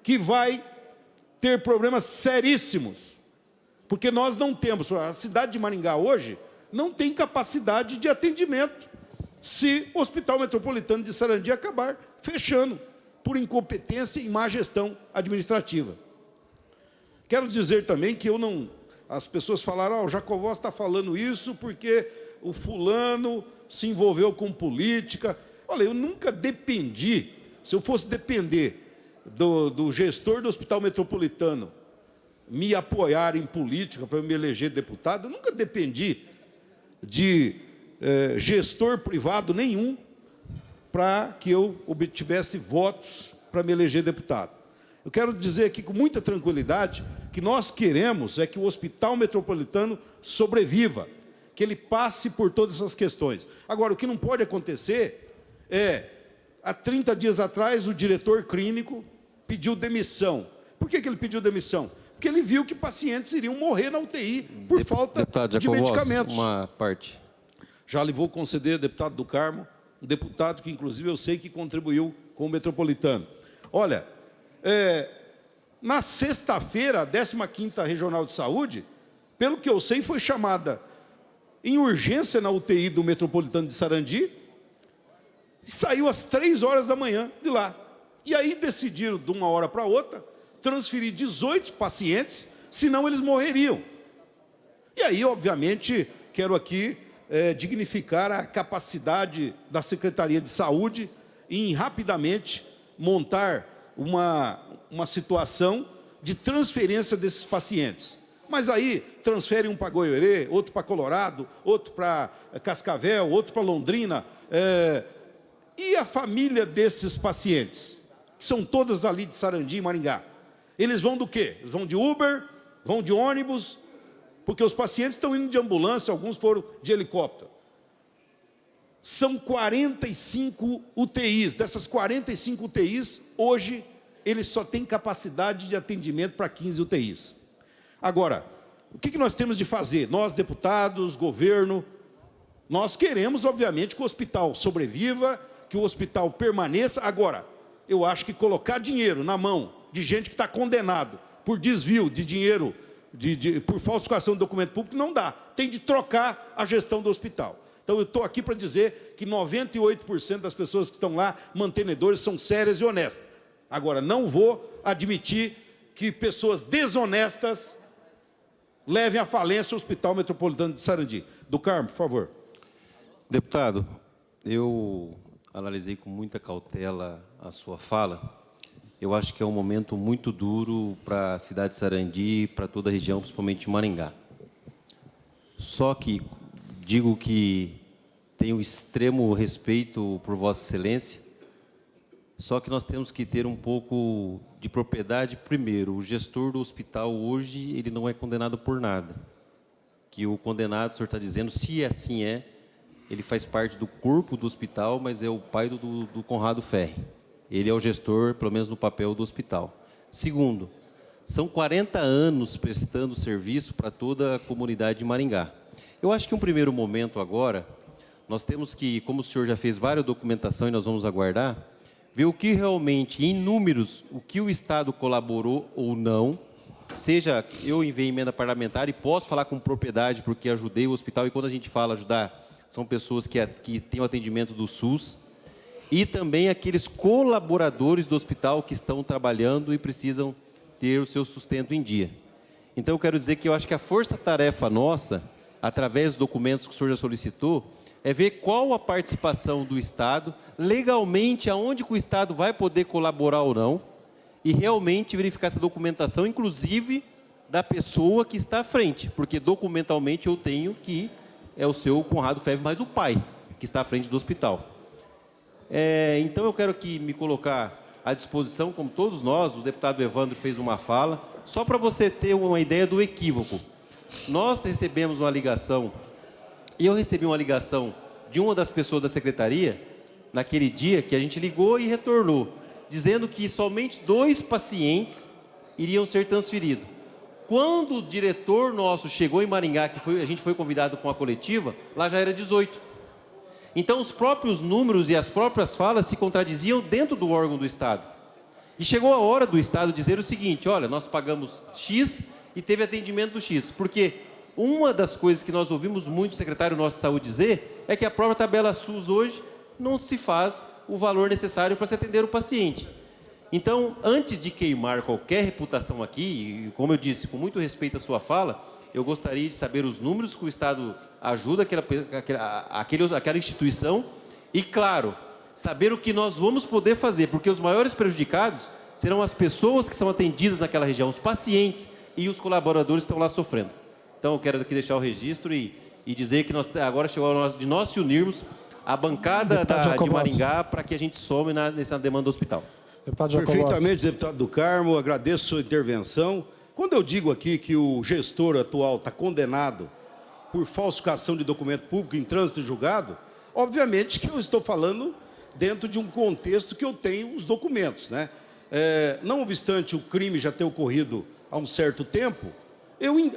que vai ter problemas seríssimos, porque nós não temos, a cidade de Maringá hoje não tem capacidade de atendimento se o Hospital Metropolitano de Sarandi acabar fechando por incompetência e má gestão administrativa. Quero dizer também que eu não... As pessoas falaram, o Jacovós está falando isso porque o fulano se envolveu com política. Olha, eu nunca dependi, se eu fosse depender do gestor do Hospital Metropolitano me apoiar em política para eu me eleger deputado, eu nunca dependi de gestor privado nenhum para que eu obtivesse votos para me eleger deputado. Eu quero dizer aqui com muita tranquilidade que nós queremos é que o Hospital Metropolitano sobreviva, que ele passe por todas essas questões. Agora, o que não pode acontecer é, há 30 dias atrás, o diretor clínico pediu demissão. Por que ele pediu demissão? Porque ele viu que pacientes iriam morrer na UTI por falta de medicamentos. Uma parte. Já lhe vou conceder, deputado do Carmo, um deputado que, inclusive, eu sei que contribuiu com o Metropolitano. Olha, na sexta-feira, a 15ª Regional de Saúde, pelo que eu sei, foi chamada em urgência na UTI do Metropolitano de Sarandi, e saiu às 3 horas da manhã de lá. E aí decidiram, de uma hora para outra, transferir 18 pacientes, senão eles morreriam. E aí, obviamente, quero aqui dignificar a capacidade da Secretaria de Saúde em rapidamente montar uma situação de transferência desses pacientes. Mas aí transfere um para Goiorê, outro para Colorado, outro para Cascavel, outro para Londrina. E a família desses pacientes, que são todas ali de Sarandi e Maringá? Eles vão do quê? Eles vão de Uber, vão de ônibus, porque os pacientes estão indo de ambulância, alguns foram de helicóptero. São 45 UTIs. Dessas 45 UTIs, hoje, eles só têm capacidade de atendimento para 15 UTIs. Agora, o que nós temos de fazer? Nós, deputados, governo, nós queremos, obviamente, que o hospital sobreviva, que o hospital permaneça. Agora, eu acho que colocar dinheiro na mão de gente que está condenado por desvio de dinheiro, por falsificação de documento público, não dá. Tem de trocar a gestão do hospital. Então, eu estou aqui para dizer que 98% das pessoas que estão lá, mantenedores, são sérias e honestas. Agora, não vou admitir que pessoas desonestas levem à falência o Hospital Metropolitano de Sarandi. Do Carmo, por favor. Deputado, eu analisei com muita cautela a sua fala. Eu acho que é um momento muito duro para a cidade de Sarandi e para toda a região, principalmente Maringá. Só que digo que tenho extremo respeito por Vossa Excelência, só que nós temos que ter um pouco de propriedade. Primeiro, o gestor do hospital hoje, ele não é condenado por nada. Que o condenado, o senhor está dizendo, se assim é, ele faz parte do corpo do hospital, mas é o pai do Conrado Ferri. Ele é o gestor, pelo menos no papel, do hospital. Segundo, são 40 anos prestando serviço para toda a comunidade de Maringá. Eu acho que um primeiro momento agora, nós temos que, como o senhor já fez várias documentação e nós vamos aguardar, ver o que realmente, em números, o que o Estado colaborou ou não, seja, eu enviei emenda parlamentar e posso falar com propriedade porque ajudei o hospital, e quando a gente fala ajudar, são pessoas que têm o atendimento do SUS, e também aqueles colaboradores do hospital que estão trabalhando e precisam ter o seu sustento em dia. Então, eu quero dizer que eu acho que a força-tarefa nossa, através dos documentos que o senhor já solicitou, é ver qual a participação do Estado, legalmente, aonde que o Estado vai poder colaborar ou não, e realmente verificar essa documentação, inclusive da pessoa que está à frente, porque documentalmente eu tenho que é o seu Conrado Ferri, mais o pai, que está à frente do hospital. Então eu quero aqui me colocar à disposição, como todos nós, o deputado Evandro fez uma fala, só para você ter uma ideia do equívoco. Nós recebemos uma ligação, e eu recebi uma ligação de uma das pessoas da secretaria, naquele dia que a gente ligou e retornou, dizendo que somente 2 pacientes iriam ser transferidos. Quando o diretor nosso chegou em Maringá, a gente foi convidado com a coletiva, lá já era 18. Então, os próprios números e as próprias falas se contradiziam dentro do órgão do Estado. E chegou a hora do Estado dizer o seguinte, olha, nós pagamos X e teve atendimento do X. Porque uma das coisas que nós ouvimos muito o secretário nosso de Saúde dizer é que a própria tabela SUS hoje não se faz o valor necessário para se atender o paciente. Então, antes de queimar qualquer reputação aqui, e como eu disse, com muito respeito à sua fala, eu gostaria de saber os números que o Estado ajuda aquela instituição e, claro, saber o que nós vamos poder fazer, porque os maiores prejudicados serão as pessoas que são atendidas naquela região, os pacientes e os colaboradores que estão lá sofrendo. Então, eu quero aqui deixar o registro e dizer que agora chegou a hora de nós se unirmos à bancada de Maringá para que a gente some nessa demanda do hospital. Perfeitamente, deputado do Carmo, agradeço a sua intervenção. Quando eu digo aqui que o gestor atual está condenado por falsificação de documento público em trânsito julgado, obviamente que eu estou falando dentro de um contexto que eu tenho os documentos, né? Não obstante o crime já ter ocorrido há um certo tempo,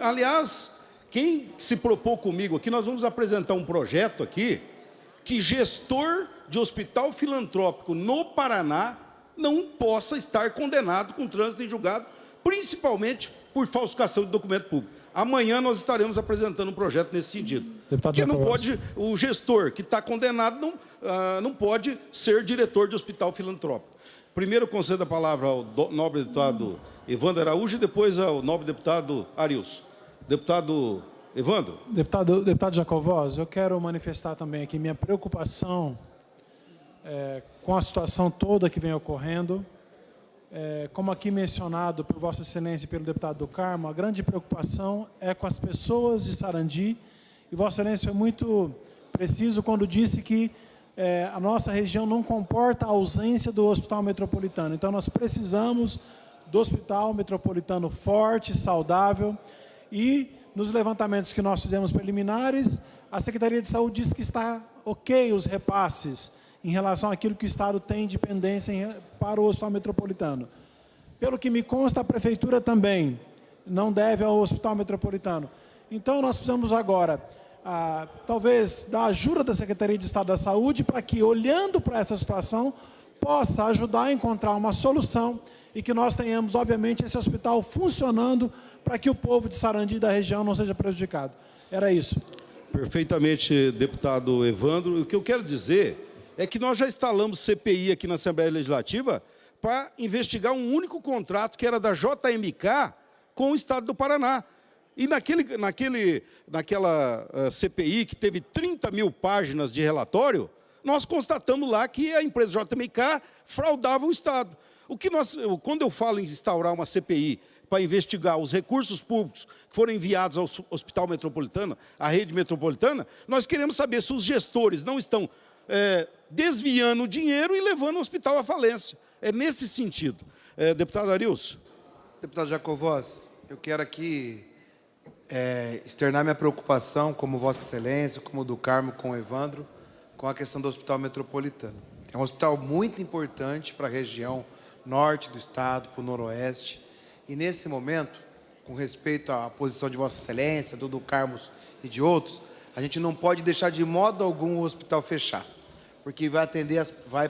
aliás, quem se propôs comigo aqui, nós vamos apresentar um projeto aqui que gestor de hospital filantrópico no Paraná não possa estar condenado com trânsito em julgado, principalmente por falsificação de documento público. Amanhã nós estaremos apresentando um projeto nesse sentido. Porque não pode, o gestor que está condenado não pode ser diretor de hospital filantrópico. Primeiro, concedo a palavra ao nobre deputado Evandro Araújo e depois ao nobre deputado Arilson. Deputado Evandro. Deputado Jacovós, eu quero manifestar também aqui minha preocupação com a situação toda que vem ocorrendo. Como aqui mencionado por Vossa Excelência e pelo deputado do Carmo, a grande preocupação é com as pessoas de Sarandi, e Vossa Excelência foi muito preciso quando disse que a nossa região não comporta a ausência do Hospital Metropolitano. Então, nós precisamos do Hospital Metropolitano forte, saudável, e nos levantamentos que nós fizemos preliminares, a Secretaria de Saúde disse que está ok os repasses em relação àquilo que o Estado tem de pendência para o Hospital Metropolitano. Pelo que me consta, a Prefeitura também não deve ao Hospital Metropolitano. Então, nós precisamos agora, talvez, da ajuda da Secretaria de Estado da Saúde para que, olhando para essa situação, possa ajudar a encontrar uma solução e que nós tenhamos, obviamente, esse hospital funcionando para que o povo de Sarandi e da região não seja prejudicado. Era isso. Perfeitamente, deputado Evandro. O que eu quero dizer é que nós já instalamos CPI aqui na Assembleia Legislativa para investigar um único contrato, que era da JMK com o Estado do Paraná. E naquela CPI, que teve 30 mil páginas de relatório, nós constatamos lá que a empresa JMK fraudava o Estado. Quando eu falo em instaurar uma CPI para investigar os recursos públicos que foram enviados ao Hospital Metropolitano, à rede metropolitana, nós queremos saber se os gestores não estão desviando o dinheiro e levando o hospital à falência. É nesse sentido. Deputado Arilson. Deputado Jacovós, eu quero aqui externar minha preocupação, como Vossa Excelência, como do Carmo com o Evandro, com a questão do Hospital Metropolitano. É um hospital muito importante para a região norte do estado, para o noroeste. E nesse momento, com respeito à posição de Vossa Excelência, do Carmo e de outros, a gente não pode deixar de modo algum o hospital fechar, porque vai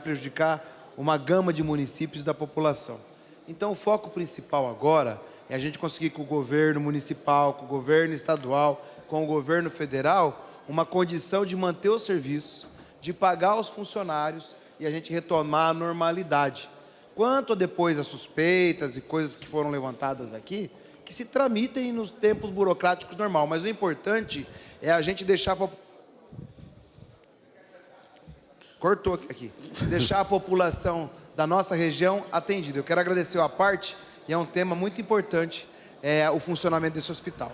prejudicar uma gama de municípios da população. Então, o foco principal agora é a gente conseguir com o governo municipal, com o governo estadual, com o governo federal, uma condição de manter o serviço, de pagar os funcionários e a gente retomar a normalidade. Quanto a depois as suspeitas e coisas que foram levantadas aqui, que se tramitem nos tempos burocráticos normal. Mas o importante é a gente deixar... Cortou aqui. Deixar a população da nossa região atendida. Eu quero agradecer a parte, e é um tema muito importante, o funcionamento desse hospital.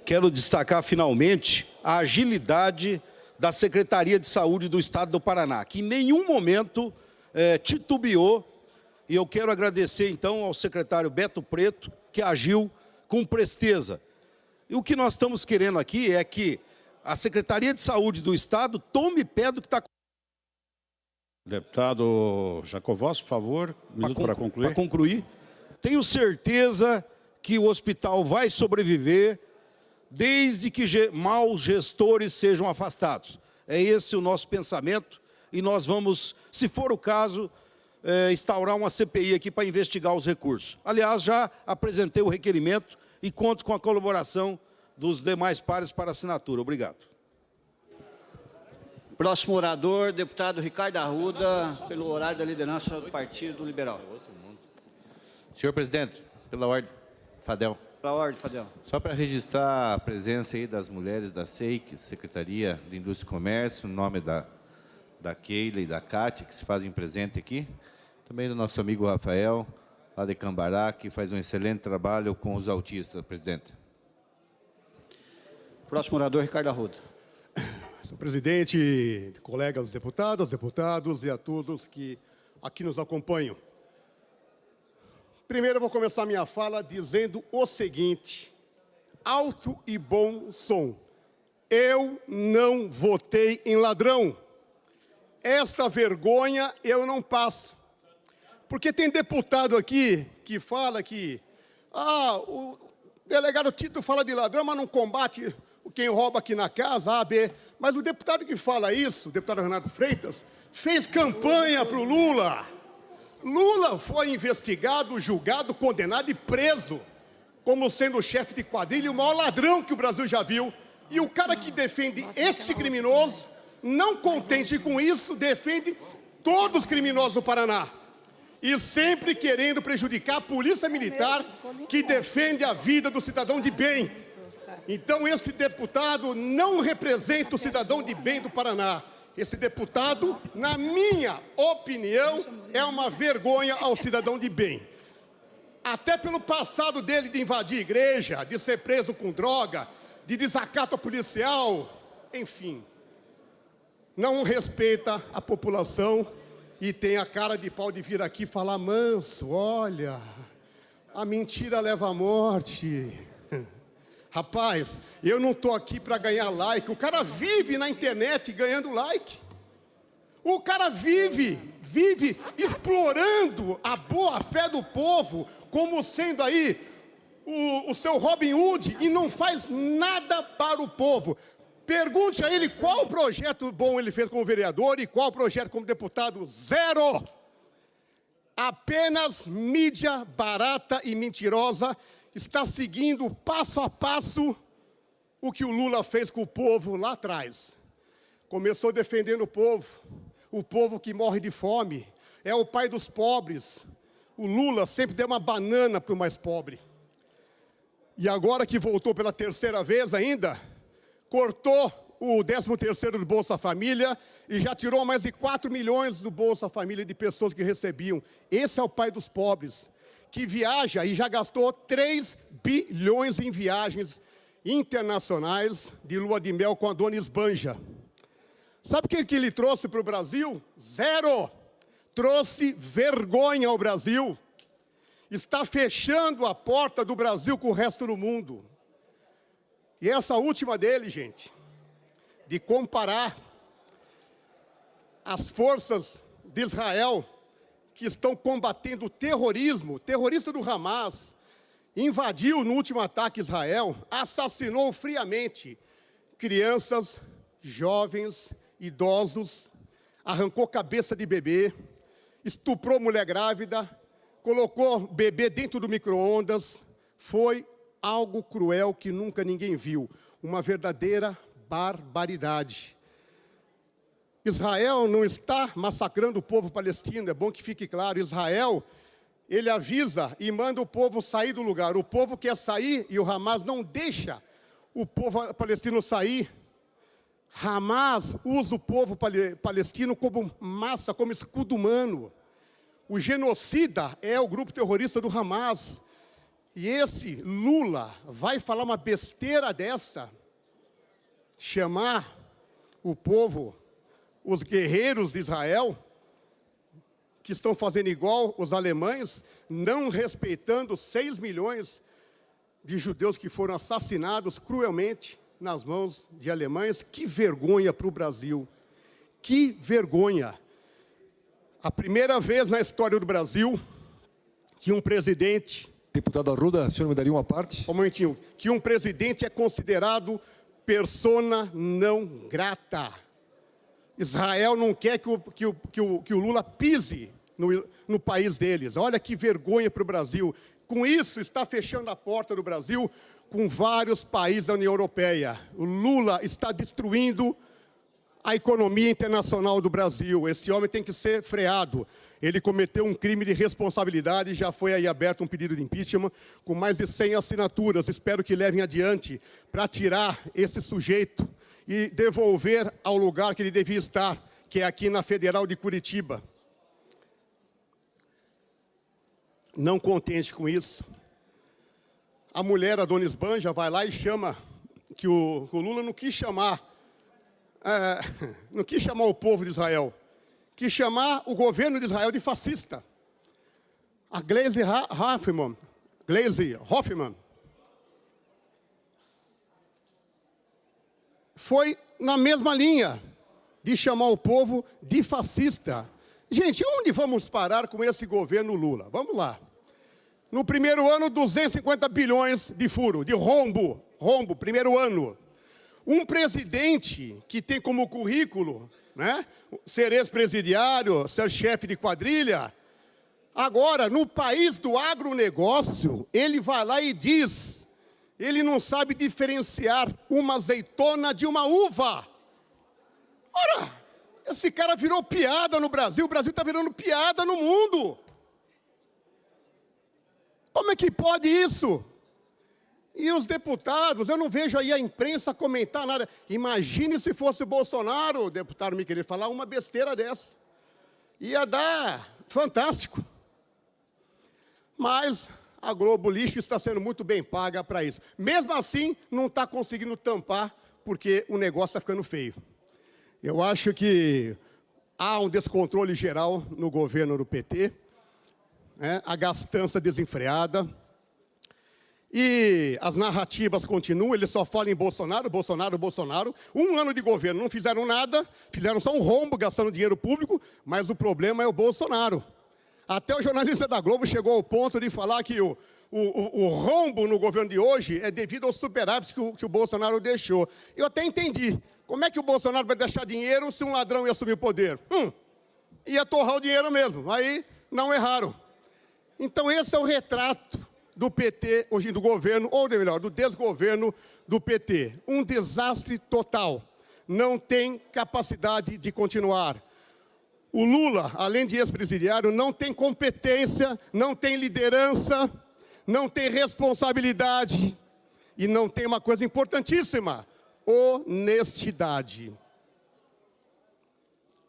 Quero destacar, finalmente, a agilidade da Secretaria de Saúde do Estado do Paraná, que em nenhum momento titubeou. E eu quero agradecer, então, ao secretário Beto Preto, que agiu com presteza. E o que nós estamos querendo aqui é que a Secretaria de Saúde do Estado tome pé do que está... Deputado Jacovós, por favor, um minuto para concluir. Para concluir, tenho certeza que o hospital vai sobreviver desde que maus gestores sejam afastados. É esse o nosso pensamento e nós vamos, se for o caso, instaurar uma CPI aqui para investigar os recursos. Aliás, já apresentei o requerimento e conto com a colaboração dos demais pares para assinatura. Obrigado. Próximo orador, deputado Ricardo Arruda, pelo horário da liderança do Partido Liberal. Senhor presidente, pela ordem, Fadel. Pela ordem, Fadel. Só para registrar a presença aí das mulheres da SEIC, Secretaria de Indústria e Comércio, no nome da Keila e da Cátia, que se fazem presente aqui. Também do nosso amigo Rafael, lá de Cambará, que faz um excelente trabalho com os autistas, presidente. Próximo orador, Ricardo Arruda. Senhor presidente, colegas deputados e a todos que aqui nos acompanham. Primeiro eu vou começar minha fala dizendo o seguinte: alto e bom som. Eu não votei em ladrão. Essa vergonha eu não passo. Porque tem deputado aqui que fala que o delegado Tito fala de ladrão, mas não combate quem rouba aqui na casa, A, B. Mas o deputado que fala isso, o deputado Renato Freitas, fez campanha para o Lula. Lula foi investigado, julgado, condenado e preso como sendo o chefe de quadrilha e o maior ladrão que o Brasil já viu. E o cara que defende este criminoso, não contente com isso, defende todos os criminosos do Paraná. E sempre querendo prejudicar a polícia militar que defende a vida do cidadão de bem. Então, esse deputado não representa o cidadão de bem do Paraná. Esse deputado, na minha opinião, é uma vergonha ao cidadão de bem. Até pelo passado dele de invadir igreja, de ser preso com droga, de desacato policial, enfim. Não respeita a população e tem a cara de pau de vir aqui falar manso, olha, a mentira leva à morte. Rapaz, eu não estou aqui para ganhar like. O cara vive na internet ganhando like. O cara vive explorando a boa-fé do povo, como sendo aí o seu Robin Hood, e não faz nada para o povo. Pergunte a ele qual projeto bom ele fez como vereador e qual projeto como deputado. Zero! Apenas mídia barata e mentirosa está seguindo passo a passo o que o Lula fez com o povo lá atrás. Começou defendendo o povo que morre de fome, é o pai dos pobres, o Lula sempre deu uma banana para o mais pobre. E agora que voltou pela terceira vez ainda, cortou o 13º do Bolsa Família e já tirou mais de 4 milhões do Bolsa Família de pessoas que recebiam. Esse é o pai dos pobres, que viaja e já gastou 3 bilhões em viagens internacionais de lua de mel com a dona Esbanja. Sabe o que ele trouxe para o Brasil? Zero! Trouxe vergonha ao Brasil. Está fechando a porta do Brasil com o resto do mundo. E essa última dele, gente, de comparar as forças de Israel que estão combatendo o terrorismo, terrorista do Hamas, invadiu no último ataque Israel, assassinou friamente crianças, jovens, idosos, arrancou cabeça de bebê, estuprou mulher grávida, colocou bebê dentro do micro-ondas. Foi algo cruel que nunca ninguém viu, uma verdadeira barbaridade. Israel não está massacrando o povo palestino, é bom que fique claro. Israel, ele avisa e manda o povo sair do lugar. O povo quer sair e o Hamas não deixa o povo palestino sair. Hamas usa o povo palestino como massa, como escudo humano. O genocida é o grupo terrorista do Hamas. E esse Lula vai falar uma besteira dessa, chamar o povo, os guerreiros de Israel, que estão fazendo igual os alemães, não respeitando 6 milhões de judeus que foram assassinados cruelmente nas mãos de alemães. Que vergonha para o Brasil, que vergonha. A primeira vez na história do Brasil que um presidente... Deputado Arruda, o senhor me daria uma parte? Um momentinho. Que um presidente é considerado persona não grata. Israel não quer que o Lula pise no país deles. Olha que vergonha para o Brasil. Com isso, está fechando a porta do Brasil com vários países da União Europeia. O Lula está destruindo a economia internacional do Brasil. Esse homem tem que ser freado. Ele cometeu um crime de responsabilidade e já foi aí aberto um pedido de impeachment com mais de 100 assinaturas. Espero que levem adiante para tirar esse sujeito e devolver ao lugar que ele devia estar, que é aqui na Federal de Curitiba. Não contente com isso, a mulher, a dona Esbanja, vai lá e chama, que o Lula não quis chamar, não quis chamar o povo de Israel, quis chamar o governo de Israel de fascista. A Gleisi Hoffmann foi na mesma linha de chamar o povo de fascista. Gente, onde vamos parar com esse governo Lula? Vamos lá. No primeiro ano, 250 bilhões de furo, de rombo, primeiro ano. Um presidente que tem como currículo, né, ser ex-presidiário, ser chefe de quadrilha, agora, no país do agronegócio, ele vai lá e diz, ele não sabe diferenciar uma azeitona de uma uva. Ora, esse cara virou piada no Brasil, o Brasil está virando piada no mundo. Como é que pode isso? E os deputados, eu não vejo aí a imprensa comentar nada. Imagine se fosse o Bolsonaro, o deputado me querer falar uma besteira dessa. Ia dar fantástico. Mas a Globo Lixo está sendo muito bem paga para isso. Mesmo assim, não está conseguindo tampar, porque o negócio está ficando feio. Eu acho que há um descontrole geral no governo do PT, né? A gastança desenfreada. E as narrativas continuam, eles só falam em Bolsonaro, Bolsonaro, Bolsonaro. Um ano de governo, não fizeram nada, fizeram só um rombo, gastando dinheiro público, mas o problema é o Bolsonaro. Até o jornalista da Globo chegou ao ponto de falar que o rombo no governo de hoje é devido aos superávites que o Bolsonaro deixou. Eu até entendi. Como é que o Bolsonaro vai deixar dinheiro se um ladrão ia assumir o poder? Ia torrar o dinheiro mesmo. Aí não erraram. Então esse é o retrato do PT, hoje do governo, ou melhor, do desgoverno do PT. Um desastre total. Não tem capacidade de continuar. O Lula, além de ex-presidiário, não tem competência, não tem liderança, não tem responsabilidade e não tem uma coisa importantíssima, honestidade.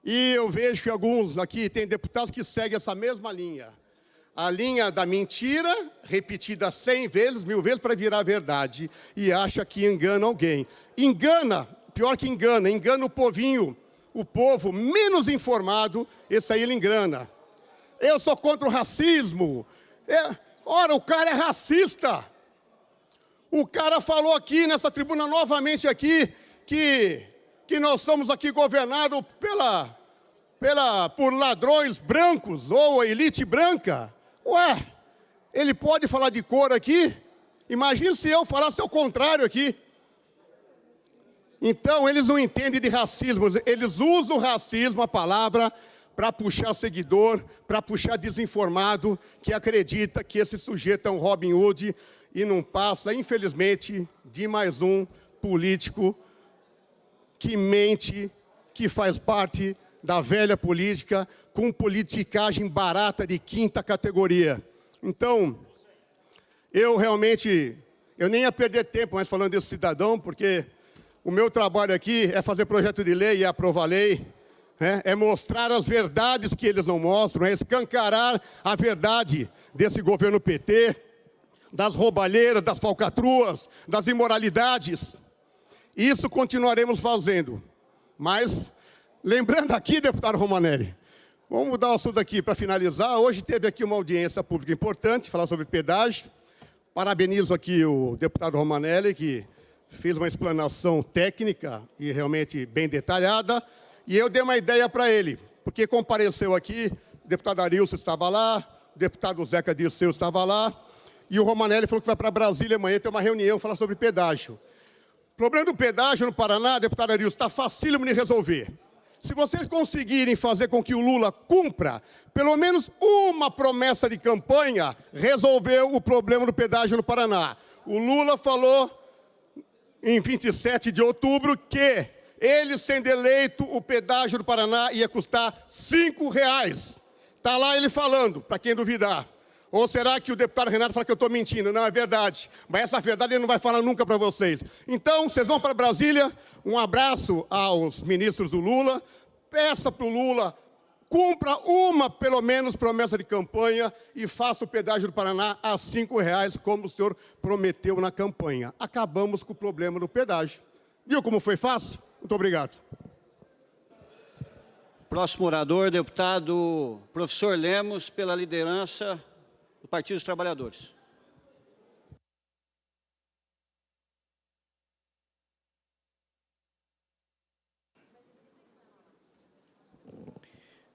E eu vejo que alguns aqui têm deputados que seguem essa mesma linha. A linha da mentira, repetida 100 vezes, 1000 vezes, para virar verdade. E acha que engana alguém. Engana, pior que engana, engana o povinho. O povo menos informado, esse aí ele engana. Eu sou contra o racismo. Ora, o cara é racista. O cara falou aqui, nessa tribuna, novamente aqui, que nós somos aqui governados por ladrões brancos, ou a elite branca. Ué, ele pode falar de cor aqui? Imagina se eu falasse ao contrário aqui. Então, eles não entendem de racismo, eles usam o racismo, a palavra, para puxar seguidor, para puxar desinformado, que acredita que esse sujeito é um Robin Hood e não passa, infelizmente, de mais um político que mente, que faz parte da velha política, com politicagem barata de 5ª categoria. Então, eu nem ia perder tempo mais falando desse cidadão, porque o meu trabalho aqui é fazer projeto de lei e aprovar lei, é mostrar as verdades que eles não mostram, é escancarar a verdade desse governo PT, das roubalheiras, das falcatruas, das imoralidades. Isso continuaremos fazendo. Mas, lembrando aqui, deputado Romanelli, vamos mudar o assunto aqui para finalizar. Hoje teve aqui uma audiência pública importante, falar sobre pedágio. Parabenizo aqui o deputado Romanelli, que fez uma explanação técnica e realmente bem detalhada. E eu dei uma ideia para ele, porque compareceu aqui, o deputado Arilson estava lá, o deputado Zeca Dirceu estava lá, e o Romanelli falou que vai para Brasília amanhã ter uma reunião, falar sobre pedágio. O problema do pedágio no Paraná, deputado Arilson, está facílimo de resolver. Se vocês conseguirem fazer com que o Lula cumpra pelo menos uma promessa de campanha, resolveu o problema do pedágio no Paraná. O Lula falou, em 27 de outubro, que ele, sendo eleito, o pedágio do Paraná ia custar R$ 5,00. Está lá ele falando, para quem duvidar. Ou será que o deputado Renato fala que eu estou mentindo? Não, é verdade. Mas essa verdade ele não vai falar nunca para vocês. Então, vocês vão para Brasília. Um abraço aos ministros do Lula. Peça para o Lula, cumpra uma, pelo menos, promessa de campanha e faça o pedágio do Paraná a R$ 5,00, como o senhor prometeu na campanha. Acabamos com o problema do pedágio. Viu como foi fácil? Muito obrigado. Próximo orador, deputado professor Lemos, pela liderança do Partido dos Trabalhadores.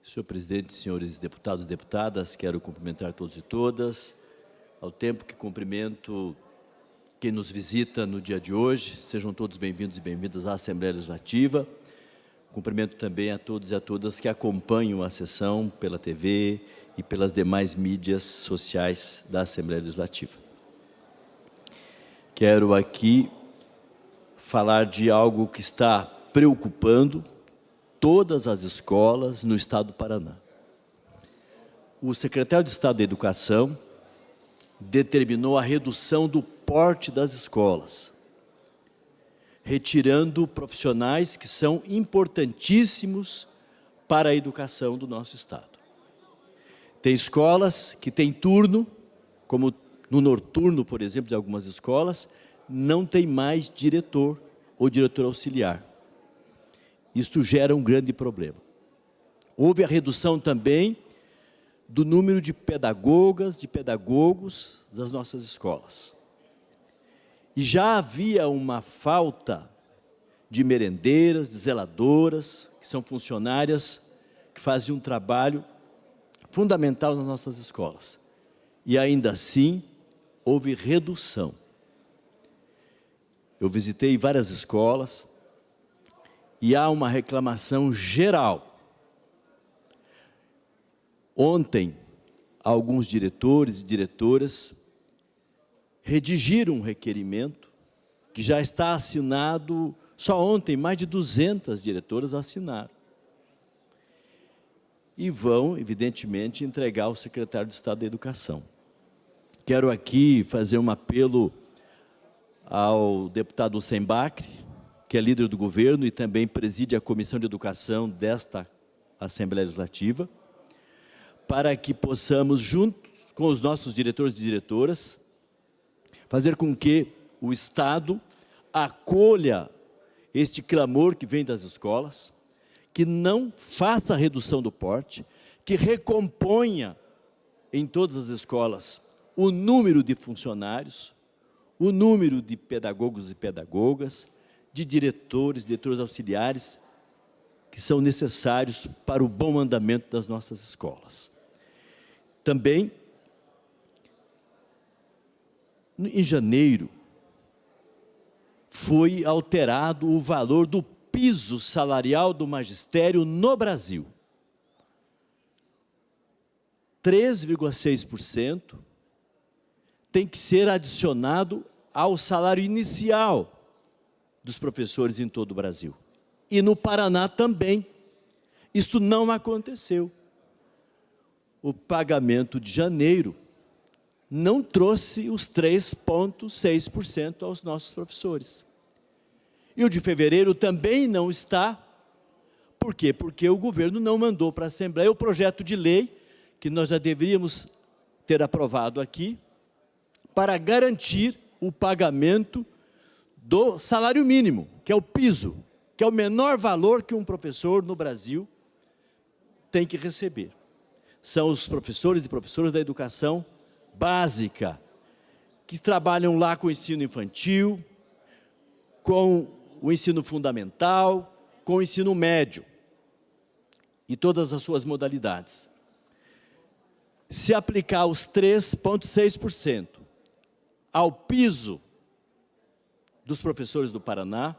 Senhor presidente, senhores deputados e deputadas, quero cumprimentar todos e todas. Ao tempo que cumprimento quem nos visita no dia de hoje, sejam todos bem-vindos e bem-vindas à Assembleia Legislativa. Cumprimento também a todos e a todas que acompanham a sessão pela TV e pelas demais mídias sociais da Assembleia Legislativa. Quero aqui falar de algo que está preocupando todas as escolas no estado do Paraná. O secretário de Estado da Educação determinou a redução do porte das escolas, retirando profissionais que são importantíssimos para a educação do nosso estado. Tem escolas que têm turno, como no noturno, por exemplo, de algumas escolas, não tem mais diretor ou diretor auxiliar. Isso gera um grande problema. Houve a redução também do número de pedagogas, de pedagogos das nossas escolas. E já havia uma falta de merendeiras, de zeladoras, que são funcionárias que fazem um trabalho fundamental nas nossas escolas. E ainda assim, houve redução. Eu visitei várias escolas e há uma reclamação geral. Ontem, alguns diretores e diretoras redigiram um requerimento que já está assinado, só ontem mais de 200 diretoras assinaram. e vão, evidentemente, entregar ao secretário de Estado da Educação. Quero aqui fazer um apelo ao deputado Hussein Bacri, que é líder do governo e também preside a Comissão de Educação desta Assembleia Legislativa, para que possamos, juntos com os nossos diretores e diretoras, fazer com que o Estado acolha este clamor que vem das escolas, que não faça redução do porte, que recomponha em todas as escolas o número de funcionários, o número de pedagogos e pedagogas, de diretores, diretores auxiliares, que são necessários para o bom andamento das nossas escolas. Também, em janeiro, foi alterado o valor do piso salarial do magistério no Brasil. 3,6% tem que ser adicionado ao salário inicial dos professores em todo o Brasil. E no Paraná também. Isto não aconteceu. O pagamento de janeiro não trouxe os 3,6% aos nossos professores. E o de fevereiro também não está. Por quê? Porque o governo não mandou para a Assembleia o projeto de lei que nós já deveríamos ter aprovado aqui para garantir o pagamento do salário mínimo, que é o piso, que é o menor valor que um professor no Brasil tem que receber. São os professores e professoras da educação básica, que trabalham lá com o ensino infantil, com o ensino fundamental, com o ensino médio, e todas as suas modalidades. Se aplicar os 3,6% ao piso dos professores do Paraná,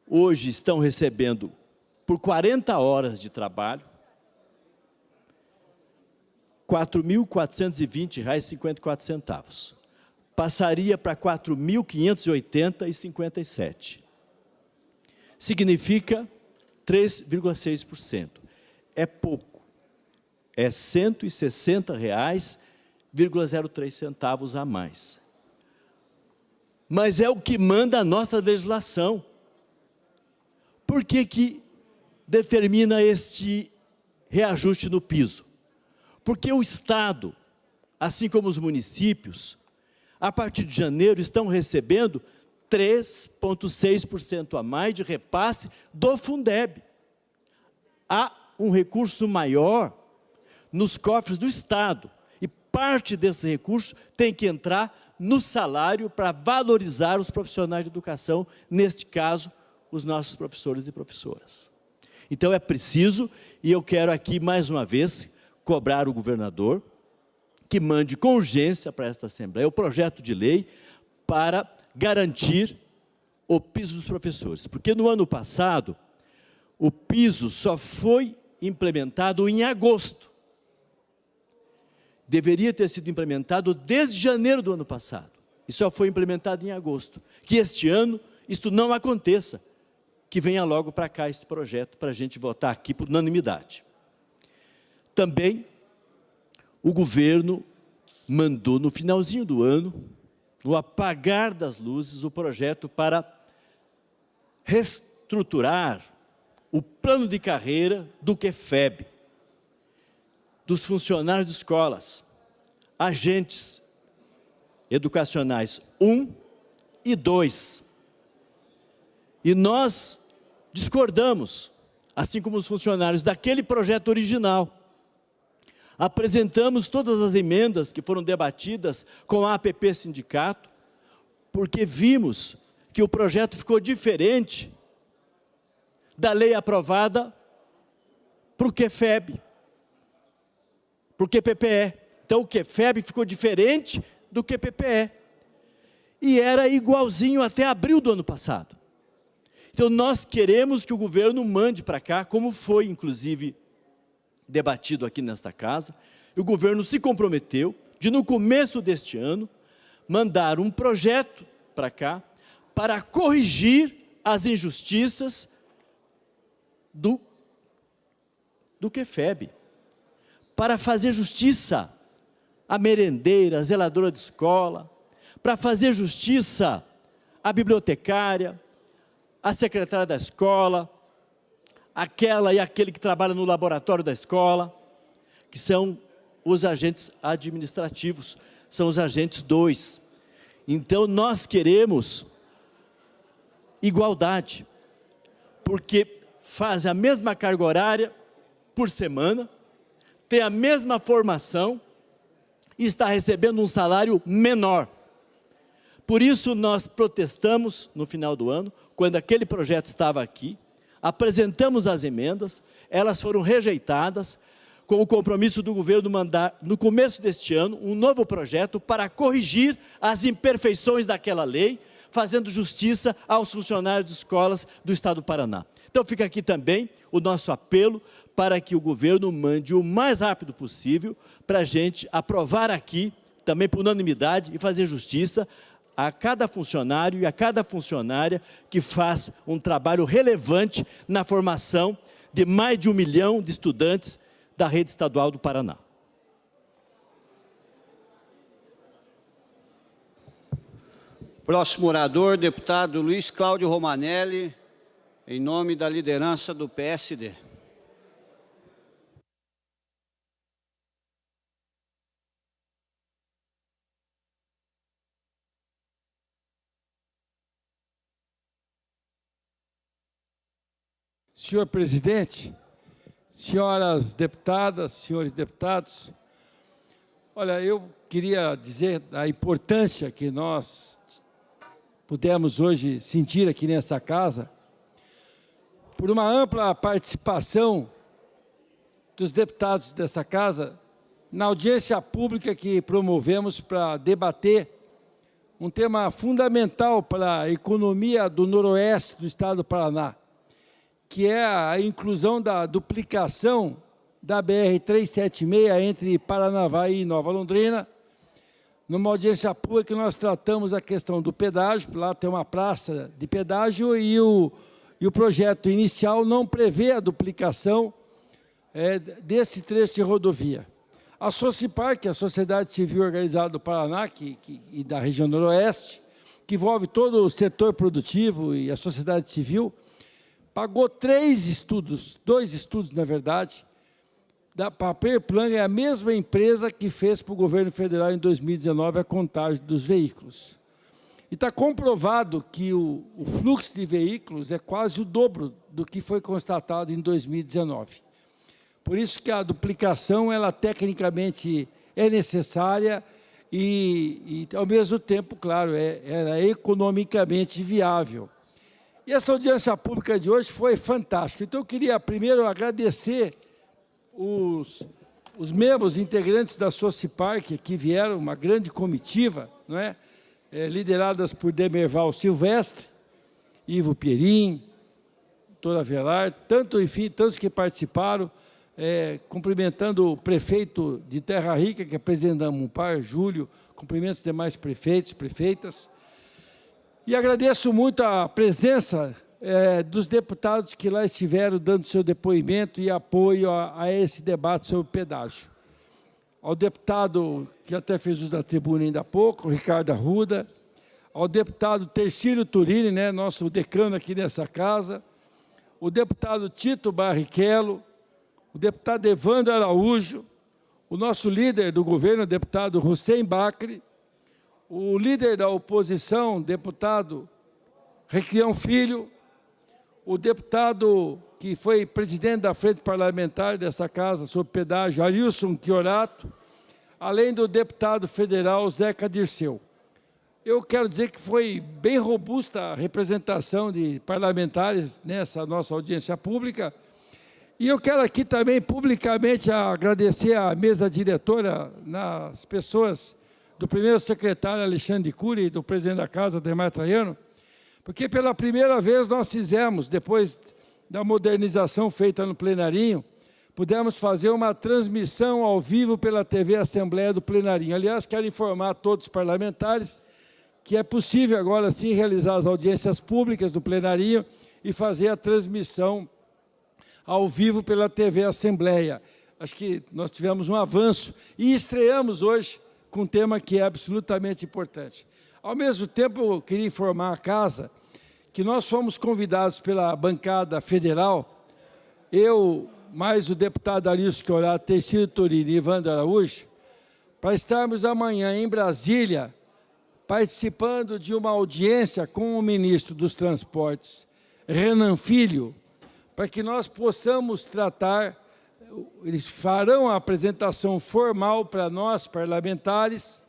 hoje estão recebendo, por 40 horas de trabalho, R$ 4.420,54. Passaria para R$ 4.580,57. Significa 3,6%. É pouco. É R$ 160,03 a mais. Mas é o que manda a nossa legislação. Por que que determina este reajuste no piso? Porque o Estado, assim como os municípios, a partir de janeiro estão recebendo 3,6% a mais de repasse do Fundeb. Há um recurso maior nos cofres do Estado e parte desse recurso tem que entrar no salário para valorizar os profissionais de educação, neste caso, os nossos professores e professoras. Então é preciso, e eu quero aqui mais uma vez cobrar o governador que mande com urgência para esta Assembleia o projeto de lei para garantir o piso dos professores. Porque no ano passado, o piso só foi implementado em agosto. Deveria ter sido implementado desde janeiro do ano passado. E só foi implementado em agosto. Que este ano isto não aconteça. Que venha logo para cá esse projeto para a gente votar aqui por unanimidade. Também o governo mandou no finalzinho do ano, no apagar das luzes, o projeto para reestruturar o plano de carreira do QFEB, dos funcionários de escolas, agentes educacionais 1 e 2. E nós discordamos, assim como os funcionários, daquele projeto original. Apresentamos todas as emendas que foram debatidas com a APP Sindicato, porque vimos que o projeto ficou diferente da lei aprovada para o QFEB, para o QPPE. Então, o QFEB ficou diferente do QPPE. E era igualzinho até abril do ano passado. Então, nós queremos que o governo mande para cá, como foi, inclusive, debatido aqui nesta casa. O governo se comprometeu de, no começo deste ano, mandar um projeto para cá para corrigir as injustiças do do QFEB, para fazer justiça à merendeira, à zeladora de escola, para fazer justiça à bibliotecária, à secretária da escola, aquela e aquele que trabalha no laboratório da escola, que são os agentes administrativos, são os agentes 2. Então, nós queremos igualdade, porque fazem a mesma carga horária por semana, tem a mesma formação e está recebendo um salário menor. Por isso, nós protestamos no final do ano, quando aquele projeto estava aqui, apresentamos as emendas, elas foram rejeitadas, com o compromisso do governo mandar, no começo deste ano, um novo projeto para corrigir as imperfeições daquela lei, fazendo justiça aos funcionários de escolas do Estado do Paraná. Então fica aqui também o nosso apelo para que o governo mande o mais rápido possível para a gente aprovar aqui, também por unanimidade, e fazer justiça a cada funcionário e a cada funcionária que faz um trabalho relevante na formação de mais de 1 milhão de estudantes da rede estadual do Paraná. Próximo orador, deputado Luiz Cláudio Romanelli, em nome da liderança do PSD. Senhor presidente, senhoras deputadas, senhores deputados, olha, eu queria dizer a importância que nós pudemos hoje sentir aqui nessa casa, por uma ampla participação dos deputados dessa casa, na audiência pública que promovemos para debater um tema fundamental para a economia do noroeste do estado do Paraná, que é a inclusão da duplicação da BR-376 entre Paranavaí e Nova Londrina. Numa audiência pública que nós tratamos a questão do pedágio, lá tem uma praça de pedágio e o projeto inicial não prevê a duplicação desse trecho de rodovia. A Socipar, que é a Sociedade Civil Organizada do Paraná e da região noroeste, que envolve todo o setor produtivo e a sociedade civil, pagou 2 estudos, na verdade. Da Paperplan é a mesma empresa que fez para o governo federal em 2019 a contagem dos veículos. E está comprovado que o fluxo de veículos é quase o dobro do que foi constatado em 2019. Por isso que a duplicação, ela tecnicamente é necessária e ao mesmo tempo, claro, ela é economicamente viável. E essa audiência pública de hoje foi fantástica. Então, eu queria primeiro agradecer os membros integrantes da Socipar, que aqui vieram, uma grande comitiva, não é? Lideradas por Demerval Silvestre, Ivo Pierin, doutor Avelar, tantos que participaram, cumprimentando o prefeito de Terra Rica, que é presidente da Ampar, Júlio, cumprimento os demais prefeitos, prefeitas. E agradeço muito a presença dos deputados que lá estiveram dando seu depoimento e apoio a esse debate sobre o pedágio. Ao deputado, que até fez uso da tribuna ainda há pouco, Ricardo Arruda, ao deputado Tercílio Turini, né, nosso decano aqui nessa casa, o deputado Tito Barrichello, o deputado Evandro Araújo, o nosso líder do governo, o deputado Hussein Bacri, o líder da oposição, deputado Requião Filho, o deputado que foi presidente da frente parlamentar dessa casa sobre pedágio, Arilson Chiorato, além do deputado federal Zeca Dirceu. Eu quero dizer que foi bem robusta a representação de parlamentares nessa nossa audiência pública. E eu quero aqui também publicamente agradecer à mesa diretora, nas pessoas do primeiro secretário Alexandre Cury e do presidente da casa, Ademar Traiano, porque pela primeira vez nós fizemos, depois da modernização feita no plenarinho, pudemos fazer uma transmissão ao vivo pela TV Assembleia do Plenarinho. Aliás, quero informar todos os parlamentares que é possível agora sim realizar as audiências públicas do plenarinho e fazer a transmissão ao vivo pela TV Assembleia. Acho que nós tivemos um avanço e estreamos hoje com um tema que é absolutamente importante. Ao mesmo tempo, eu queria informar a Casa que nós fomos convidados pela bancada federal, eu, mais o deputado Arilson Chiorá, Tecido Torini e Evandro Araújo, para estarmos amanhã em Brasília, participando de uma audiência com o ministro dos Transportes, Renan Filho, para que nós possamos tratar, eles farão a apresentação formal para nós, parlamentares,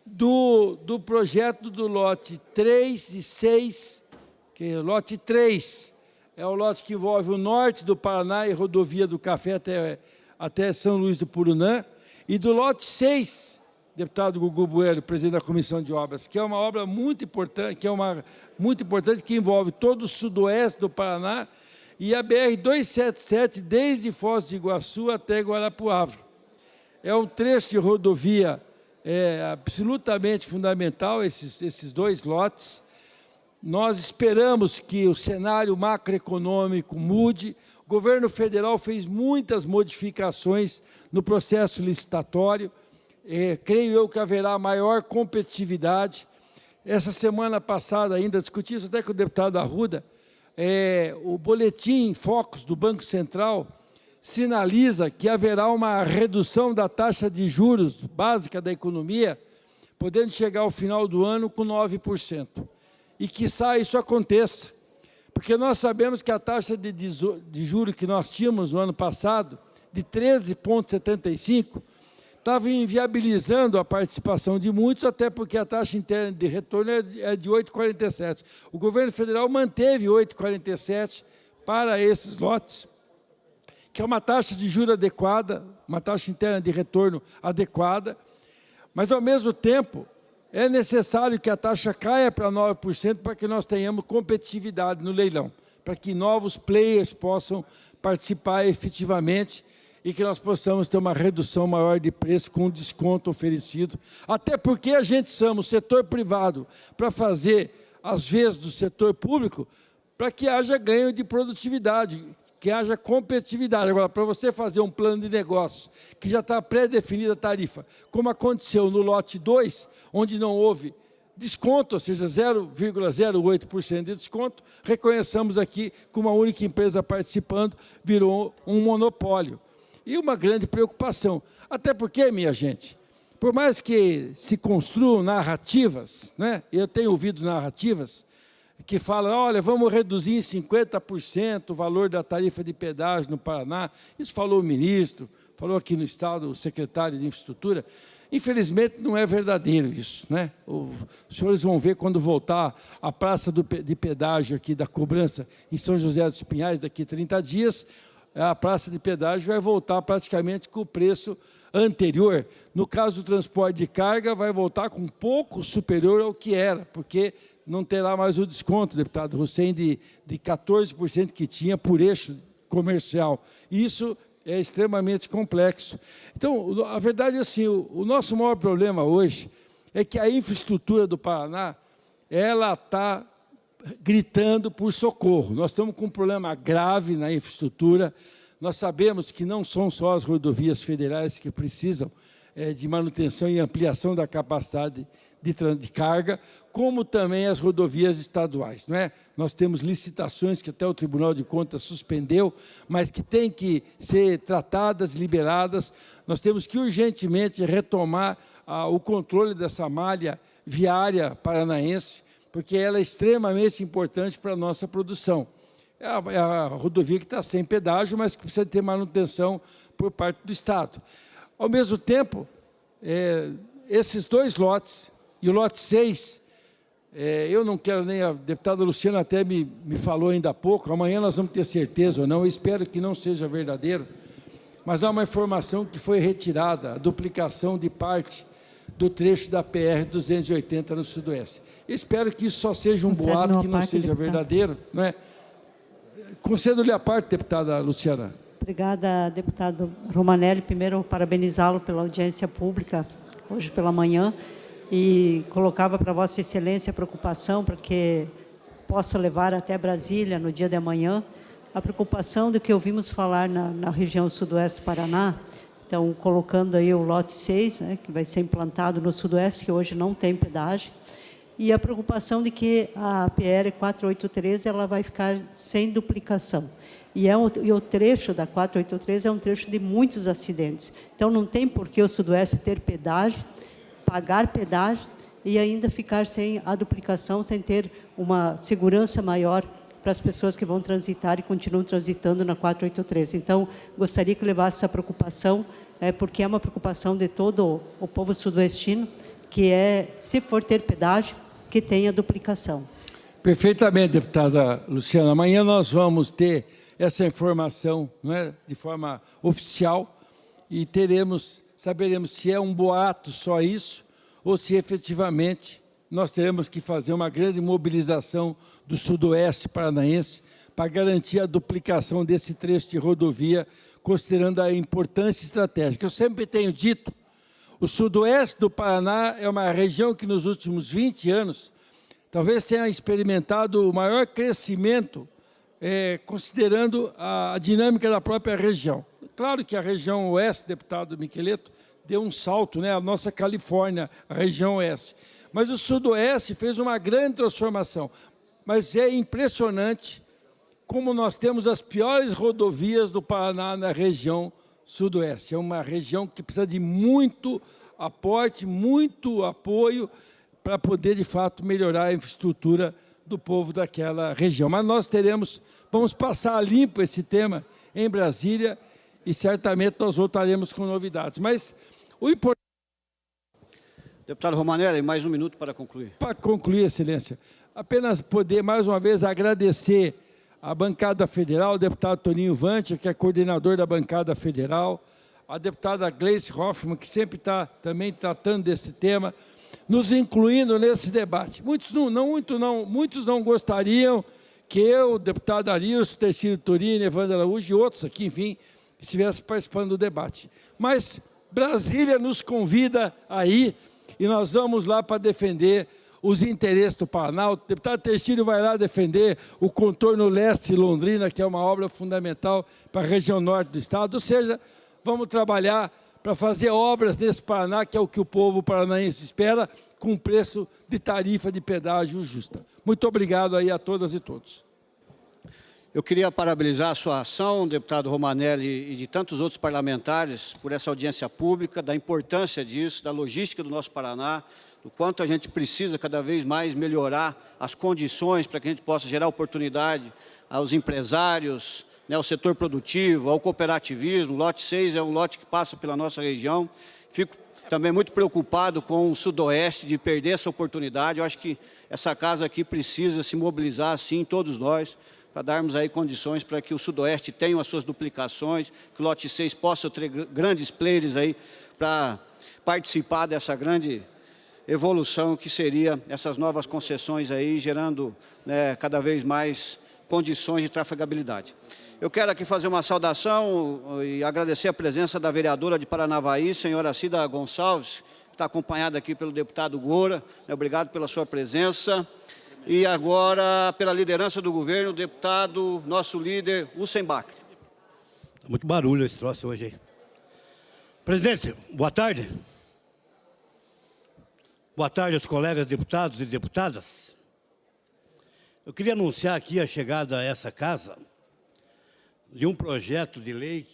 do projeto do lote 3 e 6, que é o lote 3, é o lote que envolve o norte do Paraná e rodovia do Café até São Luís do Purunã, e do lote 6, deputado Gugu Bueno, presidente da Comissão de Obras, que é uma obra muito importante, que envolve todo o sudoeste do Paraná e a BR-277 desde Foz do Iguaçu até Guarapuava. É um trecho de rodovia absolutamente fundamental, esses dois lotes. Nós esperamos que o cenário macroeconômico mude. O governo federal fez muitas modificações no processo licitatório. Creio eu que haverá maior competitividade. Essa semana passada ainda discuti isso até com o deputado Arruda. O boletim Focus do Banco Central sinaliza que haverá uma redução da taxa de juros básica da economia, podendo chegar ao final do ano com 9%. E quiçá isso aconteça, porque nós sabemos que a taxa de juros que nós tínhamos no ano passado, de 13,75%, estava inviabilizando a participação de muitos, até porque a taxa interna de retorno é de 8,47%. O governo federal manteve 8,47% para esses lotes, que é uma taxa de juros adequada, uma taxa interna de retorno adequada, mas, ao mesmo tempo, é necessário que a taxa caia para 9% para que nós tenhamos competitividade no leilão, para que novos players possam participar efetivamente e que nós possamos ter uma redução maior de preço com o desconto oferecido. Até porque a gente chama o setor privado para fazer as vezes do setor público para que haja ganho de produtividade, que haja competitividade. Agora, para você fazer um plano de negócio que já está pré-definida a tarifa, como aconteceu no lote 2, onde não houve desconto, ou seja, 0,08% de desconto, reconheçamos aqui que uma única empresa participando virou um monopólio. E uma grande preocupação. Até porque, minha gente, por mais que se construam narrativas, né? Eu tenho ouvido narrativas que falam, olha, vamos reduzir em 50% o valor da tarifa de pedágio no Paraná. Isso falou o ministro, falou aqui no Estado o secretário de Infraestrutura. Infelizmente, não é verdadeiro isso, né? Os senhores vão ver quando voltar a praça de pedágio aqui da cobrança em São José dos Pinhais, daqui a 30 dias, a praça de pedágio vai voltar praticamente com o preço anterior. No caso do transporte de carga, vai voltar com um pouco superior ao que era, porque não terá mais o desconto, deputado Hussein, de 14% que tinha por eixo comercial. Isso é extremamente complexo. Então, a verdade é assim, o nosso maior problema hoje é que a infraestrutura do Paraná, ela está gritando por socorro. Nós estamos com um problema grave na infraestrutura. Nós sabemos que não são só as rodovias federais que precisam de manutenção e ampliação da capacidade de carga, como também as rodovias estaduais, não é? Nós temos licitações que até o Tribunal de Contas suspendeu, mas que têm que ser tratadas, liberadas. Nós temos que urgentemente retomar o controle dessa malha viária paranaense, porque ela é extremamente importante para a nossa produção. É a rodovia que está sem pedágio, mas que precisa ter manutenção por parte do Estado. Ao mesmo tempo, esses dois lotes, e o lote 6, eu não quero nem, a deputada Luciana até me falou ainda há pouco, amanhã nós vamos ter certeza ou não, eu espero que não seja verdadeiro, mas há uma informação que foi retirada, a duplicação de parte do trecho da PR-280 no Sudoeste. Eu espero que isso só seja um boato, que não seja verdadeiro, não é? Concedo-lhe a parte, deputada Luciana. Obrigada, deputado Romanelli. Primeiro, parabenizá-lo pela audiência pública, hoje pela manhã, e colocava para Vossa Excelência a preocupação para que possa levar até Brasília, no dia de amanhã, a preocupação do que ouvimos falar na região sudoeste do Paraná, então colocando aí o lote 6, né, que vai ser implantado no sudoeste, que hoje não tem pedágio, e a preocupação de que a PR 483 ela vai ficar sem duplicação. E o trecho da 483 é um trecho de muitos acidentes. Então, não tem por que o sudoeste ter pedágio, pagar pedágio e ainda ficar sem a duplicação, sem ter uma segurança maior para as pessoas que vão transitar e continuam transitando na 483. Então, gostaria que levasse essa preocupação, porque é uma preocupação de todo o povo sudoestino, que é, se for ter pedágio, que tenha duplicação. Perfeitamente, deputada Luciana. Amanhã nós vamos ter essa informação, não é, de forma oficial e saberemos se é um boato só isso ou se efetivamente nós teremos que fazer uma grande mobilização do sudoeste paranaense para garantir a duplicação desse trecho de rodovia, considerando a importância estratégica. Eu sempre tenho dito, o sudoeste do Paraná é uma região que nos últimos 20 anos talvez tenha experimentado o maior crescimento, considerando a dinâmica da própria região. Claro que a região oeste, deputado Miqueleto, deu um salto, né? A nossa Califórnia, a região oeste. Mas o sudoeste fez uma grande transformação. Mas é impressionante como nós temos as piores rodovias do Paraná na região sudoeste. É uma região que precisa de muito aporte, muito apoio para poder, de fato, melhorar a infraestrutura do povo daquela região. Mas nós vamos passar a limpo esse tema em Brasília e certamente nós voltaremos com novidades. Mas o importante... Deputado Romanelli, mais um minuto para concluir. Para concluir, Excelência, apenas poder, mais uma vez, agradecer à bancada federal, o deputado Toninho Vante, que é coordenador da bancada federal, a deputada Gleice Hoffmann, que sempre está também tratando desse tema, nos incluindo nesse debate. Muitos não gostariam que eu, o deputado Arilson, Tercílio Turino, Evandro Araújo e outros aqui, enfim, estivessem participando do debate. Mas Brasília nos convida a ir e nós vamos lá para defender os interesses do Paraná. O deputado Tercílio vai lá defender o contorno leste de Londrina, que é uma obra fundamental para a região norte do estado. Ou seja, vamos trabalhar para fazer obras nesse Paraná, que é o que o povo paranaense espera, com preço de tarifa de pedágio justa. Muito obrigado aí a todas e todos. Eu queria parabenizar a sua ação, deputado Romanelli, e de tantos outros parlamentares, por essa audiência pública, da importância disso, da logística do nosso Paraná, do quanto a gente precisa cada vez mais melhorar as condições para que a gente possa gerar oportunidade aos empresários, né, ao setor produtivo, ao cooperativismo. O lote 6 é um lote que passa pela nossa região. Fico também muito preocupado com o sudoeste de perder essa oportunidade. Eu acho que essa casa aqui precisa se mobilizar, sim, todos nós, para darmos aí condições para que o sudoeste tenha as suas duplicações, que o lote 6 possa ter grandes players aí para participar dessa grande evolução que seria essas novas concessões aí, gerando, né, cada vez mais condições de trafegabilidade. Eu quero aqui fazer uma saudação e agradecer a presença da vereadora de Paranavaí, senhora Cida Gonçalves, que está acompanhada aqui pelo deputado Gora. Obrigado pela sua presença. E agora, pela liderança do governo, o deputado, nosso líder, Hussein Bacri. Muito barulho esse troço hoje aí. Presidente, boa tarde. Boa tarde aos colegas deputados e deputadas. Eu queria anunciar aqui a chegada a essa casa de um projeto de lei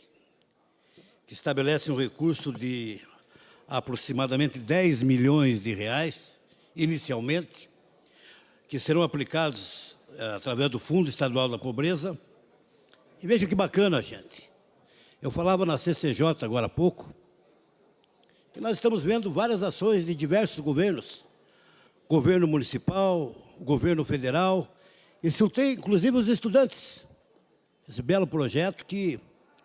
que estabelece um recurso de aproximadamente 10 milhões de reais, inicialmente, que serão aplicados através do Fundo Estadual da Pobreza. E veja que bacana, gente. Eu falava na CCJ agora há pouco, que nós estamos vendo várias ações de diversos governos, governo municipal, governo federal, e tem inclusive os estudantes. Esse belo projeto que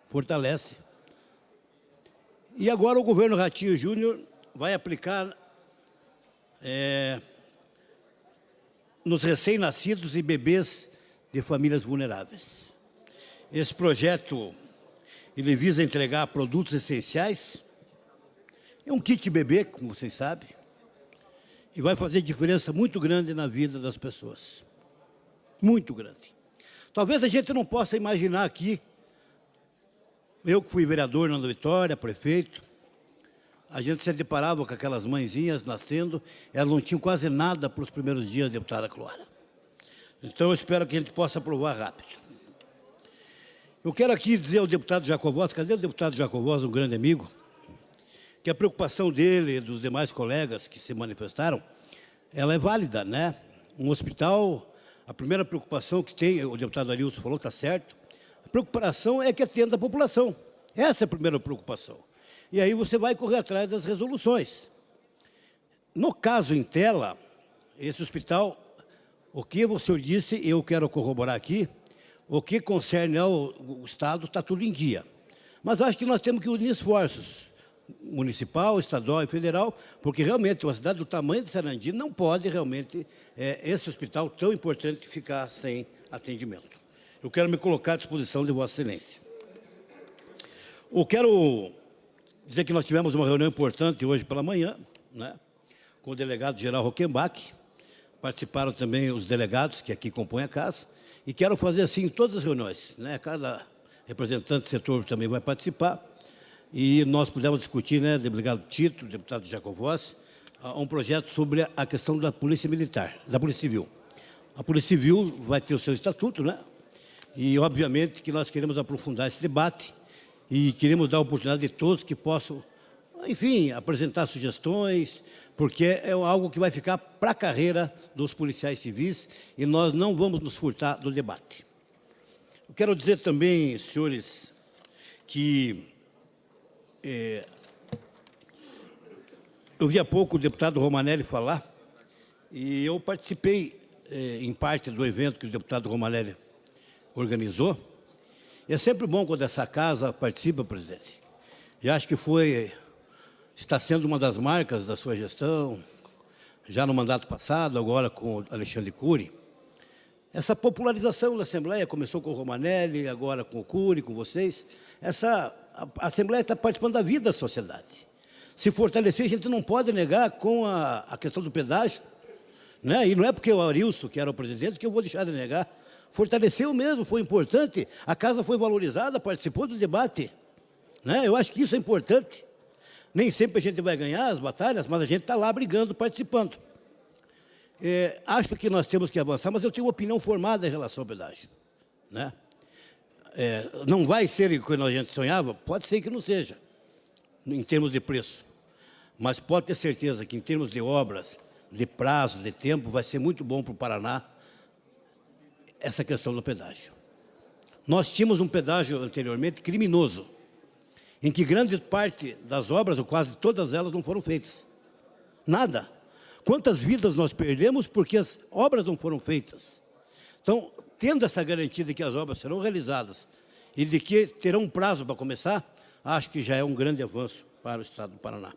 fortalece. E agora o governo Ratinho Júnior vai aplicar nos recém-nascidos e bebês de famílias vulneráveis. Esse projeto, ele visa entregar produtos essenciais, é um kit bebê, como vocês sabem, e vai fazer diferença muito grande na vida das pessoas. Muito grande. Talvez a gente não possa imaginar aqui, eu que fui vereador na Vitória, prefeito, a gente se deparava com aquelas mãezinhas nascendo, elas não tinham quase nada para os primeiros dias, deputada Clara. Então, eu espero que a gente possa aprovar rápido. Eu quero aqui dizer ao deputado Jacovós, cadê o deputado Jacovós, um grande amigo, que a preocupação dele e dos demais colegas que se manifestaram, ela é válida, né? Um hospital, a primeira preocupação que tem, o deputado Arilson falou, está certo, a preocupação é que atenda a população. Essa é a primeira preocupação. E aí você vai correr atrás das resoluções. No caso em tela, esse hospital, o que o senhor disse, eu quero corroborar aqui, o que concerne ao Estado está tudo em dia. Mas acho que nós temos que unir esforços, municipal, estadual e federal, porque realmente uma cidade do tamanho de Sarandi não pode realmente, esse hospital tão importante, ficar sem atendimento. Eu quero me colocar à disposição de Vossa Excelência. Eu quero dizer que nós tivemos uma reunião importante hoje pela manhã, né, com o delegado-geral Rockenbach, participaram também os delegados que aqui compõem a casa, e quero fazer assim em todas as reuniões, né, cada representante do setor também vai participar, e nós pudemos discutir, né, delegado Tito, deputado Jacovós, um projeto sobre a questão da Polícia Militar, da Polícia Civil. A Polícia Civil vai ter o seu estatuto, né, e obviamente que nós queremos aprofundar esse debate, e queremos dar a oportunidade de todos que possam, enfim, apresentar sugestões, porque é algo que vai ficar para a carreira dos policiais civis e nós não vamos nos furtar do debate. Eu quero dizer também, senhores, que eu vi há pouco o deputado Romanelli falar e eu participei, em parte, do evento que o deputado Romanelli organizou. E é sempre bom quando essa casa participa, presidente. E acho que está sendo uma das marcas da sua gestão, já no mandato passado, agora com o Alexandre Cury. Essa popularização da Assembleia começou com o Romanelli, agora com o Cury, com vocês. A Assembleia está participando da vida da sociedade. Se fortalecer, a gente não pode negar com a questão do pedágio, né? E não é porque o Arilson, que era o presidente, que eu vou deixar de negar. Fortaleceu mesmo, foi importante, a casa foi valorizada, participou do debate, né? Eu acho que isso é importante. Nem sempre a gente vai ganhar as batalhas, mas a gente está lá brigando, participando. Acho que nós temos que avançar, mas eu tenho uma opinião formada em relação ao pedágio, né? Não vai ser o que a gente sonhava? Pode ser que não seja, em termos de preço. Mas pode ter certeza que em termos de obras, de prazo, de tempo, vai ser muito bom para o Paraná essa questão do pedágio. Nós tínhamos um pedágio anteriormente criminoso, em que grande parte das obras, ou quase todas elas, não foram feitas. Nada. Quantas vidas nós perdemos porque as obras não foram feitas? Então, tendo essa garantia de que as obras serão realizadas e de que terão um prazo para começar, acho que já é um grande avanço para o Estado do Paraná.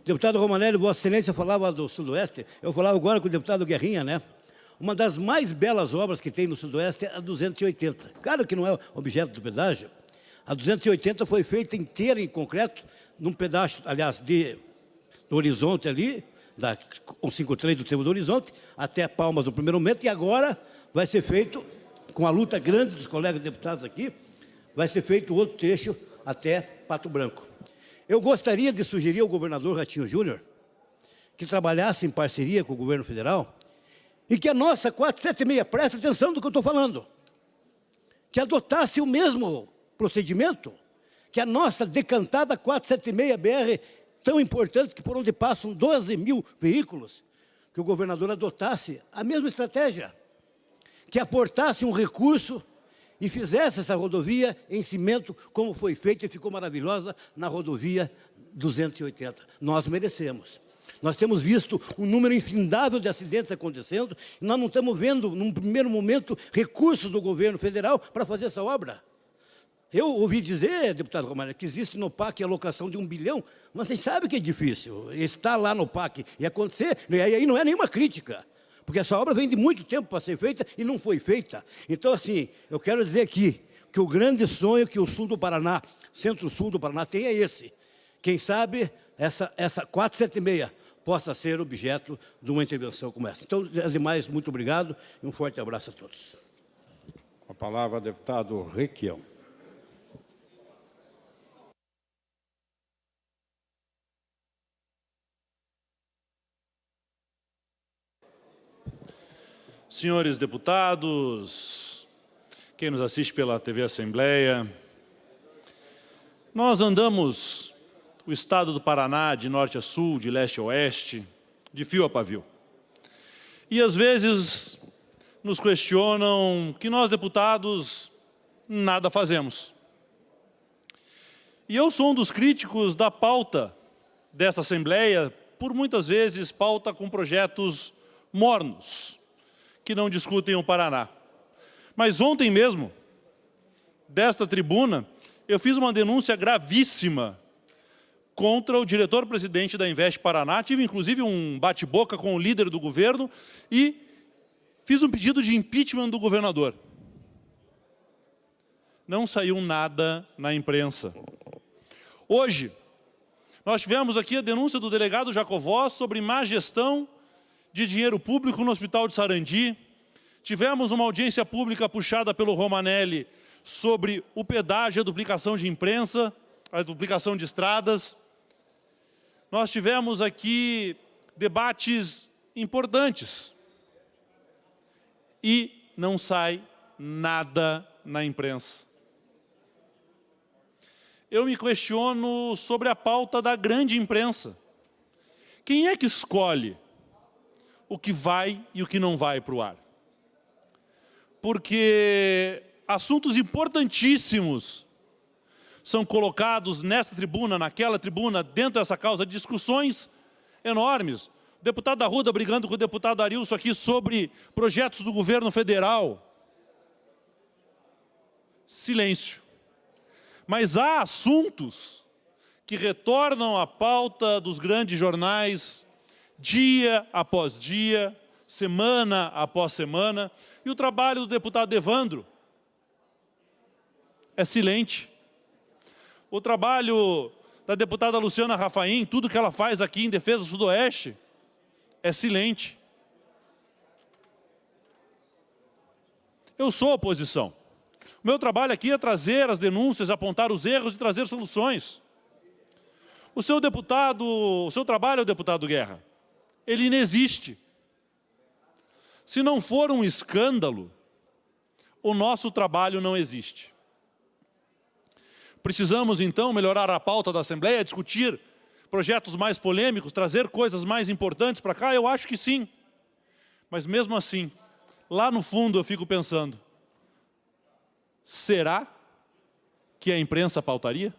Deputado Romanelli, Vossa Excelência falava do Sudoeste, eu falava agora com o deputado Guerrinha, né? Uma das mais belas obras que tem no Sudoeste é a 280. Claro que não é objeto do pedágio. A 280 foi feita inteira em concreto, num pedaço, aliás, do Horizonte ali, da 153 do Trevo do Horizonte, até Palmas no primeiro momento, e agora vai ser feito, com a luta grande dos colegas deputados aqui, vai ser feito outro trecho até Pato Branco. Eu gostaria de sugerir ao governador Ratinho Júnior que trabalhasse em parceria com o governo federal e que a nossa 476, preste atenção do que eu estou falando, que adotasse o mesmo procedimento que a nossa decantada 476 BR, tão importante, que por onde passam 12 mil veículos, que o governador adotasse a mesma estratégia, que aportasse um recurso e fizesse essa rodovia em cimento, como foi feito e ficou maravilhosa na rodovia 280. Nós merecemos. Nós temos visto um número infindável de acidentes acontecendo, e nós não estamos vendo, num primeiro momento, recursos do governo federal para fazer essa obra. Eu ouvi dizer, deputado Romário, que existe no PAC a alocação de 1 bilhão, mas vocês sabem que é difícil estar lá no PAC e acontecer, e aí não é nenhuma crítica, porque essa obra vem de muito tempo para ser feita e não foi feita. Então, assim, eu quero dizer aqui que o grande sonho que o sul do Paraná, centro-sul do Paraná, tem é esse. Quem sabe essa 476 possa ser objeto de uma intervenção como essa. Então, ademais, muito obrigado e um forte abraço a todos. Com a palavra, deputado Requião. Senhores deputados, quem nos assiste pela TV Assembleia, nós andamos o estado do Paraná de norte a sul, de leste a oeste, de fio a pavio. E às vezes nos questionam que nós, deputados, nada fazemos. E eu sou um dos críticos da pauta dessa Assembleia, por muitas vezes pauta com projetos mornos, que não discutem o Paraná. Mas ontem mesmo, desta tribuna, eu fiz uma denúncia gravíssima contra o diretor-presidente da Invest Paraná. Tive, inclusive, um bate-boca com o líder do governo e fiz um pedido de impeachment do governador. Não saiu nada na imprensa. Hoje, nós tivemos aqui a denúncia do delegado Jacovós sobre má gestão de dinheiro público no Hospital de Sarandi. Tivemos uma audiência pública puxada pelo Romanelli sobre o pedágio e a duplicação de imprensa, a duplicação de estradas. Nós tivemos aqui debates importantes e não sai nada na imprensa. Eu me questiono sobre a pauta da grande imprensa. Quem é que escolhe o que vai e o que não vai para o ar? Porque assuntos importantíssimos são colocados nessa tribuna, naquela tribuna, dentro dessa causa, discussões enormes. O deputado Arruda brigando com o deputado Arilson aqui sobre projetos do governo federal. Silêncio. Mas há assuntos que retornam à pauta dos grandes jornais, dia após dia, semana após semana, e o trabalho do deputado Evandro é silente. O trabalho da deputada Luciana Rafaim, tudo que ela faz aqui em defesa do Sudoeste, é silente. Eu sou oposição. O meu trabalho aqui é trazer as denúncias, apontar os erros e trazer soluções. O seu trabalho, deputado Guerra, ele inexiste. Se não for um escândalo, o nosso trabalho não existe. Precisamos, então, melhorar a pauta da Assembleia, discutir projetos mais polêmicos, trazer coisas mais importantes para cá? Eu acho que sim. Mas mesmo assim, lá no fundo eu fico pensando, será que a imprensa pautaria?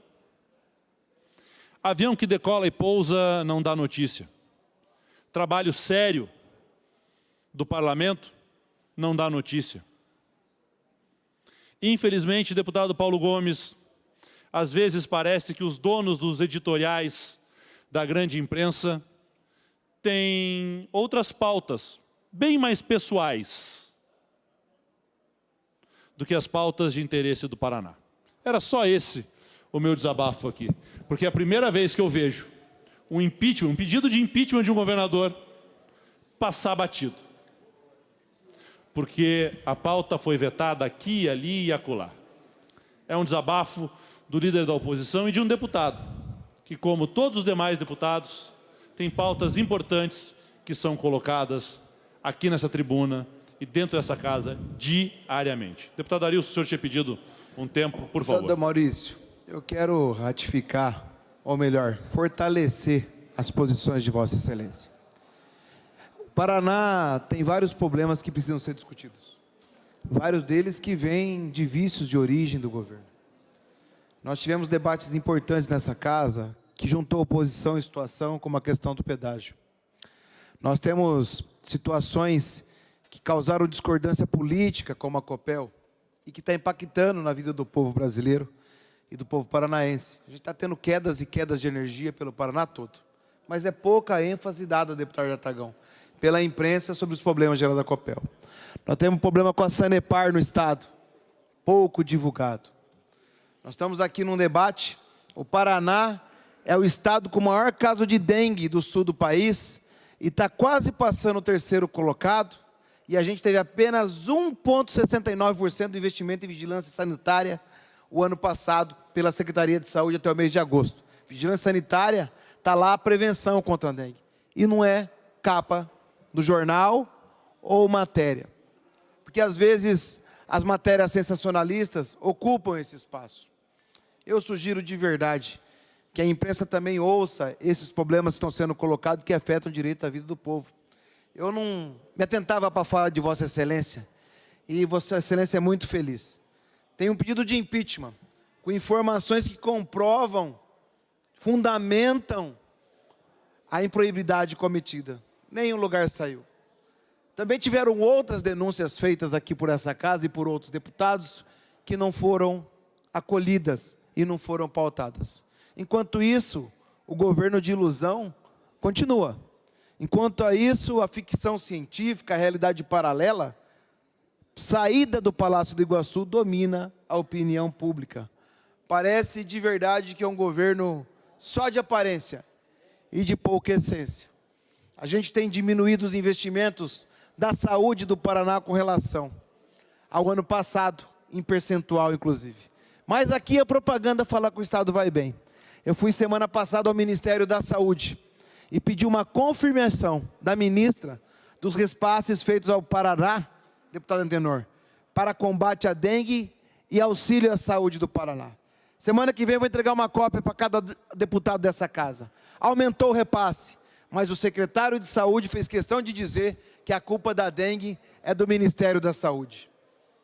Avião que decola e pousa não dá notícia. Trabalho sério do parlamento não dá notícia. Infelizmente, deputado Paulo Gomes, às vezes parece que os donos dos editoriais da grande imprensa têm outras pautas, bem mais pessoais, do que as pautas de interesse do Paraná. Era só esse o meu desabafo aqui, porque é a primeira vez que eu vejo um impeachment, um pedido de impeachment de um governador passar batido. Porque a pauta foi vetada aqui, ali e acolá. É um desabafo do líder da oposição e de um deputado, que, como todos os demais deputados, tem pautas importantes que são colocadas aqui nessa tribuna e dentro dessa casa diariamente. Deputado Arilson, o senhor tinha pedido um tempo, por favor. Deputado Maurício, eu quero ratificar, ou melhor, fortalecer as posições de Vossa Excelência. O Paraná tem vários problemas que precisam ser discutidos. Vários deles que vêm de vícios de origem do governo. Nós tivemos debates importantes nessa casa que juntou oposição e situação, como a questão do pedágio. Nós temos situações que causaram discordância política, como a Copel, e que está impactando na vida do povo brasileiro e do povo paranaense. A gente está tendo quedas e quedas de energia pelo Paraná todo. Mas é pouca ênfase dada, deputado Jatagão, pela imprensa sobre os problemas gerados da Copel. Nós temos um problema com a Sanepar no Estado, pouco divulgado. Nós estamos aqui num debate, o Paraná é o estado com o maior caso de dengue do sul do país e está quase passando o terceiro colocado e a gente teve apenas 1,69% do investimento em vigilância sanitária o ano passado pela Secretaria de Saúde até o mês de agosto. Vigilância sanitária está lá a prevenção contra a dengue. E não é capa do jornal ou matéria. Porque, às vezes, as matérias sensacionalistas ocupam esse espaço. Eu sugiro de verdade que a imprensa também ouça esses problemas que estão sendo colocados que afetam o direito à vida do povo. Eu não me atentava para falar de Vossa Excelência, e Vossa Excelência é muito feliz. Tem um pedido de impeachment, com informações que comprovam, fundamentam a improibiidade cometida. Nenhum lugar saiu. Também tiveram outras denúncias feitas aqui por essa casa e por outros deputados que não foram acolhidas e não foram pautadas. Enquanto isso, o governo de ilusão continua. Enquanto a isso, a ficção científica, a realidade paralela, saída do Palácio do Iguaçu, domina a opinião pública. Parece de verdade que é um governo só de aparência e de pouca essência. A gente tem diminuído os investimentos da saúde do Paraná com relação ao ano passado, em percentual, inclusive. Mas aqui a propaganda fala que o Estado vai bem. Eu fui semana passada ao Ministério da Saúde e pedi uma confirmação da ministra dos repasses feitos ao Paraná, deputado Antenor, para combate à dengue e auxílio à saúde do Paraná. Semana que vem eu vou entregar uma cópia para cada deputado dessa casa. Aumentou o repasse, mas o secretário de Saúde fez questão de dizer que a culpa da dengue é do Ministério da Saúde.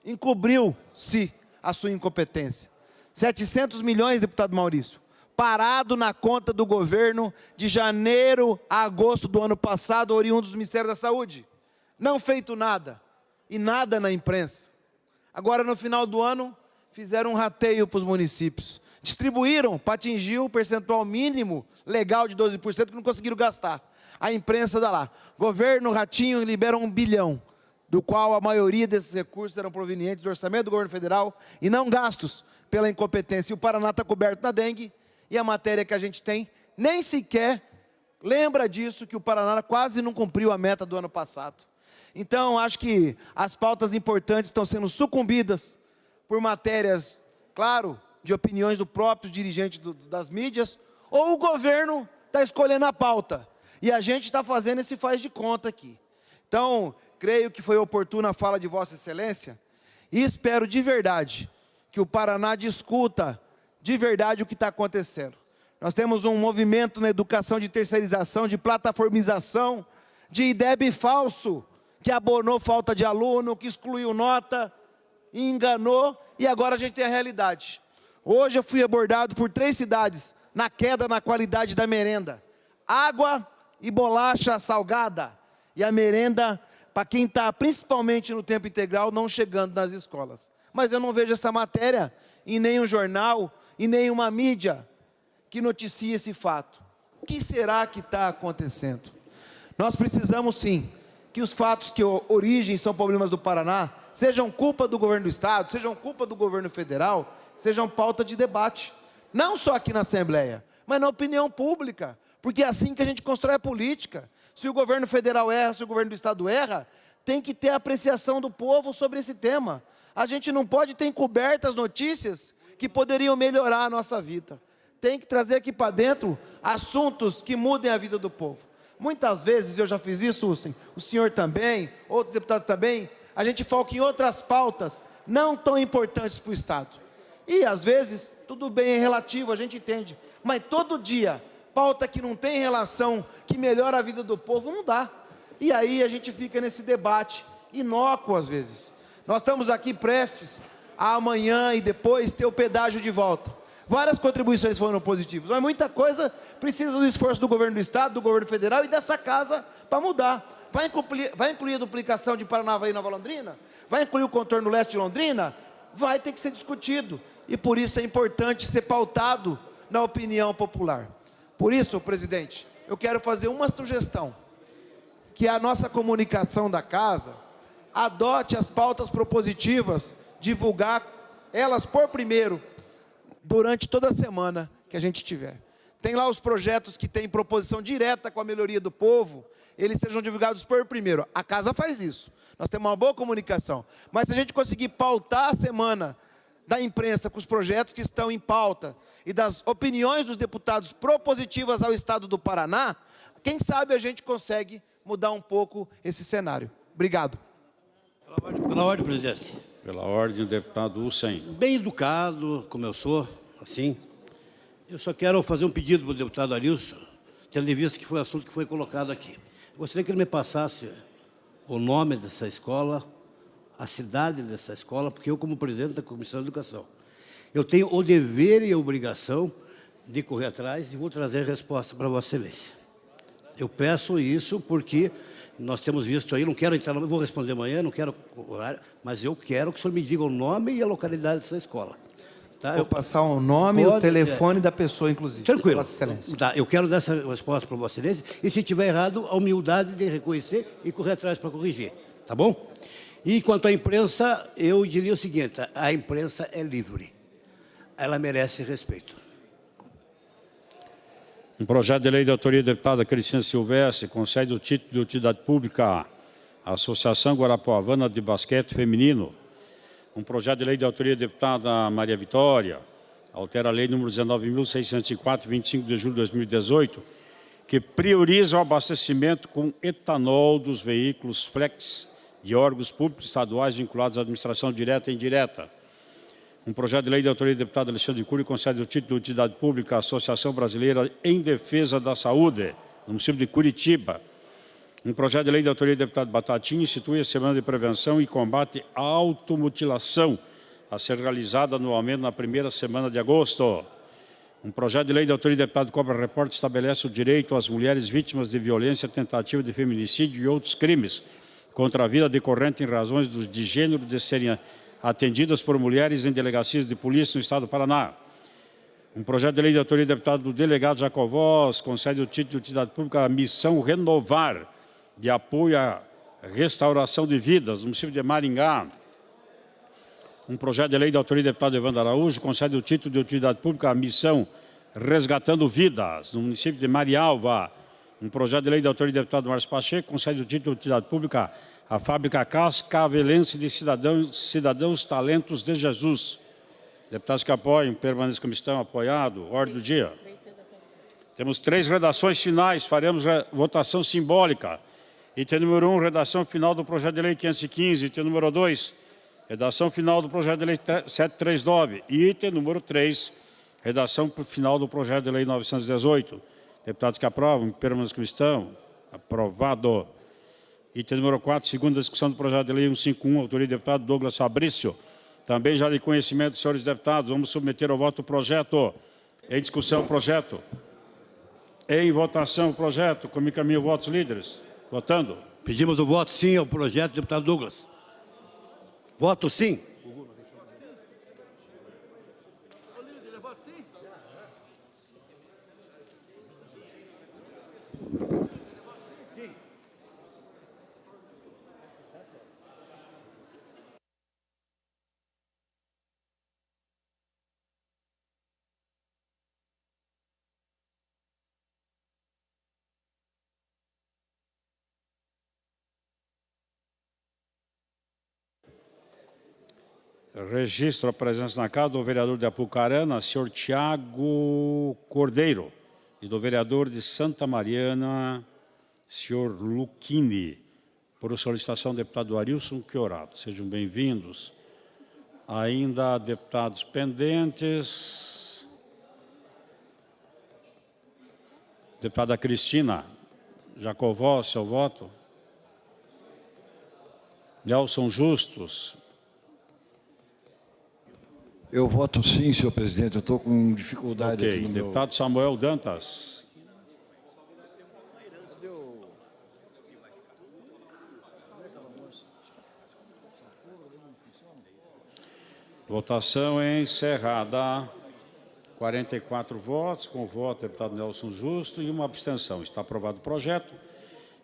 Encobriu-se a sua incompetência. 700 milhões, deputado Maurício, parado na conta do governo de janeiro a agosto do ano passado, oriundos do Ministério da Saúde. Não feito nada, e nada na imprensa. Agora, no final do ano, fizeram um rateio para os municípios. Distribuíram para atingir o percentual mínimo legal de 12% que não conseguiram gastar. A imprensa dá lá. Governo Ratinho libera 1 bilhão, do qual a maioria desses recursos eram provenientes do orçamento do governo federal e não gastos pela incompetência. E o Paraná está coberto na dengue, e a matéria que a gente tem nem sequer lembra disso, que o Paraná quase não cumpriu a meta do ano passado. Então, acho que as pautas importantes estão sendo sucumbidas por matérias, claro, de opiniões do próprio dirigente das mídias, ou o governo está escolhendo a pauta. E a gente está fazendo esse faz de conta aqui. Então, creio que foi oportuna a fala de Vossa Excelência, e espero de verdade que o Paraná discuta de verdade o que está acontecendo. Nós temos um movimento na educação de terceirização, de plataformização, de IDEB falso, que abonou falta de aluno, que excluiu nota, enganou, e agora a gente tem a realidade. Hoje eu fui abordado por 3 cidades na queda na qualidade da merenda. Água e bolacha salgada. E a merenda, para quem está principalmente no tempo integral, não chegando nas escolas. Mas eu não vejo essa matéria em nenhum jornal, em nenhuma mídia que noticie esse fato. O que será que está acontecendo? Nós precisamos sim que os fatos que origem são problemas do Paraná sejam culpa do governo do Estado, sejam culpa do governo federal, sejam pauta de debate. Não só aqui na Assembleia, mas na opinião pública. Porque é assim que a gente constrói a política. Se o governo federal erra, se o governo do Estado erra, tem que ter a apreciação do povo sobre esse tema. A gente não pode ter encobertas notícias que poderiam melhorar a nossa vida. Tem que trazer aqui para dentro assuntos que mudem a vida do povo. Muitas vezes, eu já fiz isso, o senhor também, outros deputados também, a gente foca em outras pautas não tão importantes para o Estado. E, às vezes, tudo bem, é relativo, a gente entende. Mas todo dia, pauta que não tem relação, que melhora a vida do povo, não dá. E aí a gente fica nesse debate inócuo, às vezes. Nós estamos aqui prestes a amanhã e depois ter o pedágio de volta. Várias contribuições foram positivas, mas muita coisa precisa do esforço do governo do Estado, do governo federal e dessa casa para mudar. Vai incluir a duplicação de Paranavaí e Nova Londrina? Vai incluir o contorno leste de Londrina? Vai ter que ser discutido. E por isso é importante ser pautado na opinião popular. Por isso, presidente, eu quero fazer uma sugestão. Que a nossa comunicação da casa adote as pautas propositivas, divulgar elas por primeiro, durante toda a semana que a gente tiver. tem lá os projetos que têm proposição direta com a melhoria do povo, eles sejam divulgados por primeiro. A casa faz isso. Nós temos uma boa comunicação. Mas se a gente conseguir pautar a semana da imprensa com os projetos que estão em pauta e das opiniões dos deputados propositivas ao Estado do Paraná, quem sabe a gente consegue mudar um pouco esse cenário. Obrigado. Pela ordem, presidente. Pela ordem, deputado Hussein. Bem educado, como eu sou, assim, eu só quero fazer um pedido para o deputado Arilson, tendo em vista que foi o assunto que foi colocado aqui. Eu gostaria que ele me passasse o nome dessa escola, a cidade dessa escola, porque eu, como presidente da Comissão de Educação, eu tenho o dever e a obrigação de correr atrás e vou trazer a resposta para Vossa Excelência. Eu peço isso porque nós temos visto aí, não quero entrar no... vou responder amanhã, não quero horário, mas eu quero que o senhor me diga o nome e a localidade dessa escola. Tá? Vou passar o nome e o telefone da pessoa, inclusive. Tranquilo. Vossa Excelência. Tá, eu quero dar essa resposta para Vossa Excelência e, se tiver errado, a humildade de reconhecer e correr atrás para corrigir. Tá bom? E quanto à imprensa, eu diria o seguinte, a imprensa é livre. Ela merece respeito. Um projeto de lei de autoria da deputada Cristina Silvestre concede o título de utilidade pública à Associação Guarapuavana de Basquete Feminino. Um projeto de lei de autoria da deputada Maria Vitória, altera a lei número 19.604, 25 de julho de 2018, que prioriza o abastecimento com etanol dos veículos flex de órgãos públicos estaduais vinculados à administração direta e indireta. Um projeto de lei de autoria do deputado Alexandre Cury concede o título de utilidade pública à Associação Brasileira em Defesa da Saúde, no município de Curitiba. Um projeto de lei de autoria do deputado Batatinha institui a Semana de Prevenção e Combate à Automutilação, a ser realizada anualmente na primeira semana de agosto. Um projeto de lei de autoria do deputado Cobra Repórter estabelece o direito às mulheres vítimas de violência, tentativa de feminicídio e outros crimes contra a vida decorrente em razões de gênero de serem atendidas por mulheres em delegacias de polícia no Estado do Paraná. Um projeto de lei de autoria do deputado do delegado Jacovós concede o título de utilidade pública à Missão Renovar, de apoio à restauração de vidas, no município de Maringá. Um projeto de lei de autoria do deputado Evandro Araújo concede o título de utilidade pública à Missão Resgatando Vidas, no município de Marialva. Um projeto de lei de autoria do deputado Márcio Pacheco concede o título de utilidade pública à Fábrica Cascavelense de Cidadãos Talentos de Jesus. Deputados que apoiam, permaneçam como estão, apoiado. Ordem do dia. Temos 3 redações finais, faremos votação simbólica. Item número 1, redação final do projeto de lei 515. Item número 2, redação final do projeto de lei 739. Item número 3, redação final do projeto de lei 918. Deputados que aprovam, permaneçam como estão, aprovado. Item número 4, segunda discussão do projeto de lei 151, autoria do deputado Douglas Fabrício. Também já de conhecimento dos senhores deputados, vamos submeter ao voto o projeto. Em discussão o projeto. Em votação o projeto. Como encaminham votos líderes? Votando. Pedimos o voto sim ao projeto, deputado Douglas. Voto sim. Registro a presença na casa do vereador de Apucarana, senhor Tiago Cordeiro, e do vereador de Santa Mariana, senhor Luquini, por solicitação do deputado Arilson Chiorato. Sejam bem-vindos. Ainda deputados pendentes. Deputada Cristina Jacovós, seu voto. Nelson Justus. Eu voto sim, senhor presidente. Eu estou com dificuldade aqui no Deputado Samuel Dantas. Votação encerrada. 44 votos, com o voto do deputado Nelson Justo e uma abstenção. Está aprovado o projeto.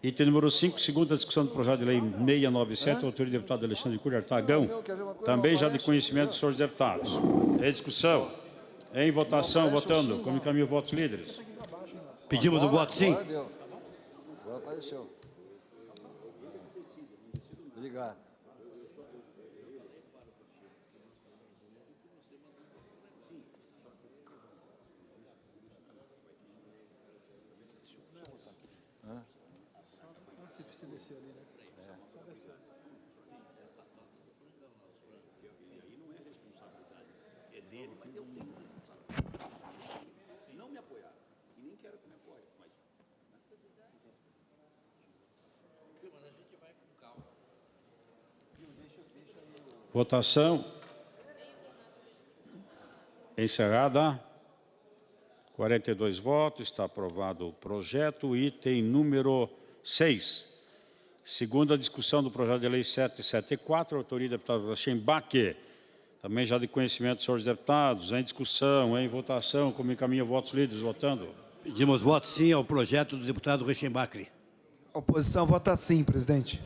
Item número 5, segunda discussão do projeto de lei 697, autoria do deputado Alexandre Cury Artagão, também já de conhecimento dos senhores deputados. Em discussão, em votação, votando, como encaminham votos líderes. Pedimos o voto sim? Já apareceu. Obrigado. Se descer ali, né? Só descer. É dele, mas eu tenho responsabilidade. Se não me apoiar, e nem quero que me apoie, mas a gente vai com calma. Votação encerrada. 42 votos, está aprovado o projeto. Item número 6. Segunda discussão do projeto de lei 774, autoria do deputado Reichenbach. Também já de conhecimento dos senhores deputados, em discussão, em votação, como encaminha votos líderes, votando. Pedimos voto sim ao projeto do deputado Reichenbach. A oposição vota sim, presidente.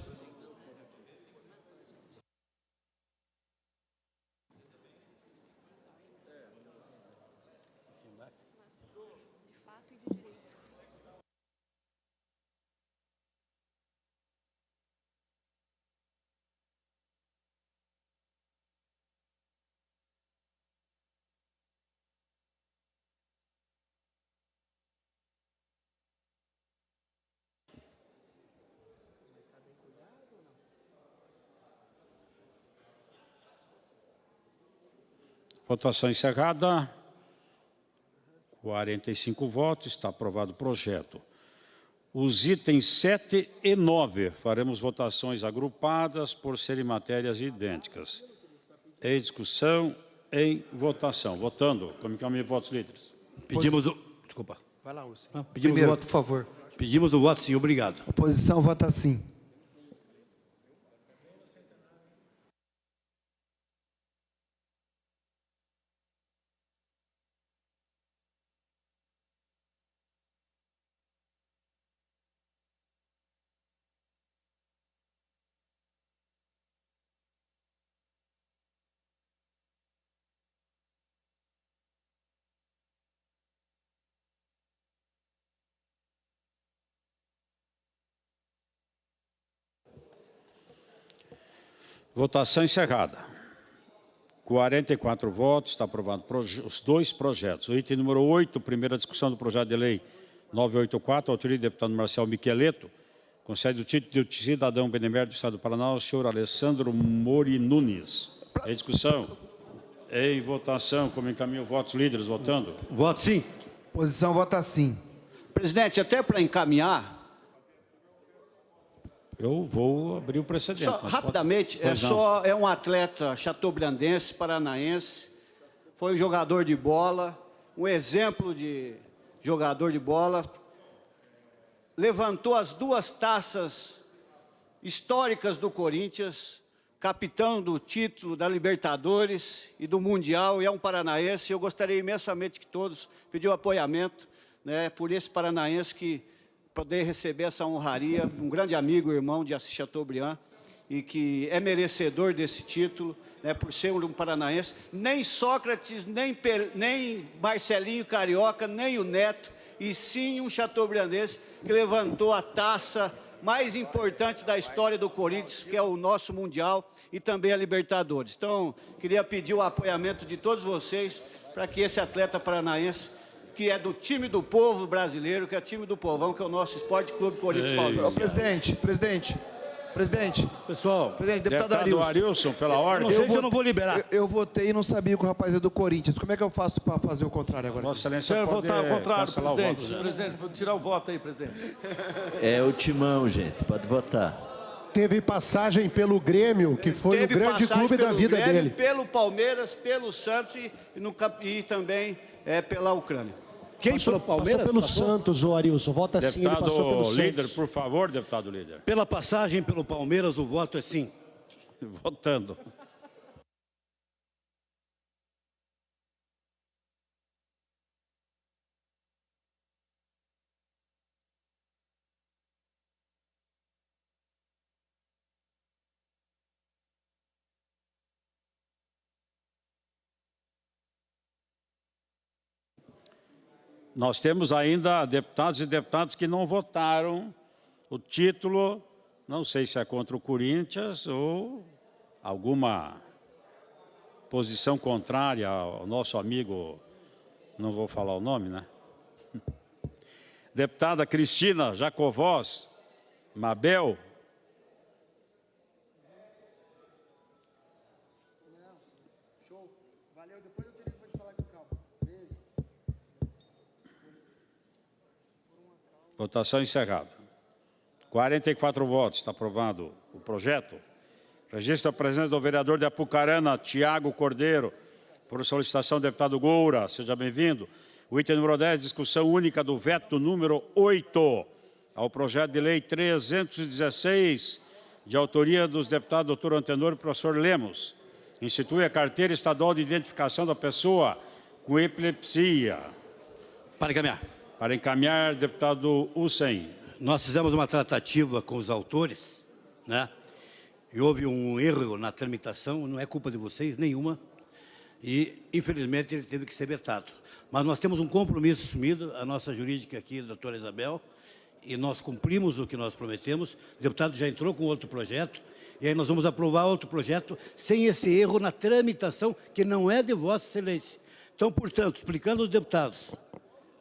Votação encerrada. 45 votos, está aprovado o projeto. Os itens 7 e 9, faremos votações agrupadas por serem matérias idênticas. Em discussão, em votação. Votando, como encaminha votos líderes. Pedimos o... Desculpa. Vai lá, Urso. Pedimos Primeiro, o voto, por favor. Pedimos o voto sim, obrigado. Oposição vota sim. Votação encerrada. 44 votos, está aprovado os dois projetos. O item número 8, primeira discussão do projeto de lei 984, autoria do deputado Marcelo Micheleto, concede o título de cidadão benemérito do Estado do Paraná ao senhor Alessandro Mori Nunes. Em discussão, em votação, como encaminham votos líderes, votando. Voto sim. Oposição vota sim. Presidente, até para encaminhar, eu vou abrir o precedente. Só, rapidamente, é um atleta chateaubriandense, paranaense, foi um jogador de bola, um exemplo de jogador de bola, levantou as duas taças históricas do Corinthians, capitão do título da Libertadores e do Mundial, e é um paranaense. Eu gostaria imensamente que todos pediam apoiamento, né, por esse paranaense que poder receber essa honraria, um grande amigo, irmão de Assis Chateaubriand, e que é merecedor desse título, né, por ser um paranaense. Nem Sócrates, nem Marcelinho Carioca, nem o Neto, e sim um chateaubriandense que levantou a taça mais importante da história do Corinthians, que é o nosso Mundial e também a Libertadores. Então, queria pedir o apoiamento de todos vocês para que esse atleta paranaense, que é do time do povo brasileiro, que é o time do povão, que é o nosso Esporte Clube Corinthians Paulista. Presidente. Pessoal. Presidente, deputado Arilson, pela ordem. Não sei se eu não vou liberar. Eu votei e não sabia que o rapaz é do Corinthians. Como é que eu faço para fazer o contrário agora? Vossa Excelência Quero pode votar ao contrário, cancelar o presidente. voto. Presidente, vou tirar o voto aí, presidente. É o timão, gente, pode votar. Teve passagem pelo Grêmio, que foi o grande clube da vida dele. Pelo Palmeiras, pelo Santos e também pela Ucrânia. Quem pelo Palmeiras? Passou pelo Santos, o Arilson. Vota sim, ele passou pelo líder, Santos. por favor, deputado líder. Pela passagem pelo Palmeiras, o voto é sim. Votando. Nós temos ainda deputados e deputadas que não votaram o título, não sei se é contra o Corinthians ou alguma posição contrária ao nosso amigo, não vou falar o nome, né? Deputada Cristina Jacovós Mabel. Votação encerrada. 44 votos, está aprovado o projeto. Registro a presença do vereador de Apucarana, Tiago Cordeiro, por solicitação do deputado Goura. Seja bem-vindo. O item número 10, discussão única do veto número 8 ao projeto de lei 316, de autoria dos deputados doutor Antenor e professor Lemos. Institui a carteira estadual de identificação da pessoa com epilepsia. Para encaminhar. Para encaminhar, deputado Hussein. Nós fizemos uma tratativa com os autores, né? E houve um erro na tramitação, não é culpa de vocês nenhuma, e infelizmente ele teve que ser vetado. Mas nós temos um compromisso assumido, a nossa jurídica aqui, a doutora Isabel, e nós cumprimos o que nós prometemos. O deputado já entrou com outro projeto, e aí nós vamos aprovar outro projeto sem esse erro na tramitação, que não é de Vossa Excelência. Então, portanto, explicando aos deputados,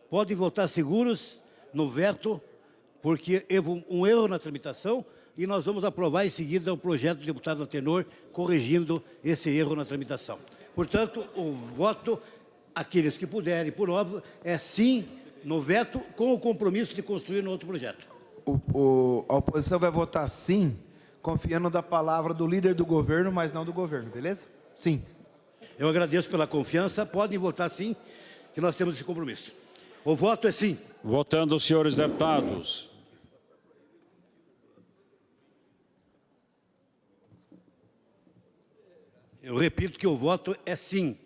podem votar seguros no veto, porque houve um erro na tramitação, e nós vamos aprovar em seguida o projeto do deputado Antenor, corrigindo esse erro na tramitação. Portanto, o voto, aqueles que puderem, por óbvio, é sim no veto, com o compromisso de construir no outro projeto. A oposição vai votar sim, confiando da palavra do líder do governo, mas não do governo, beleza? Sim. Eu agradeço pela confiança, podem votar sim, que nós temos esse compromisso. O voto é sim. Votando os senhores deputados. Eu repito que o voto é sim.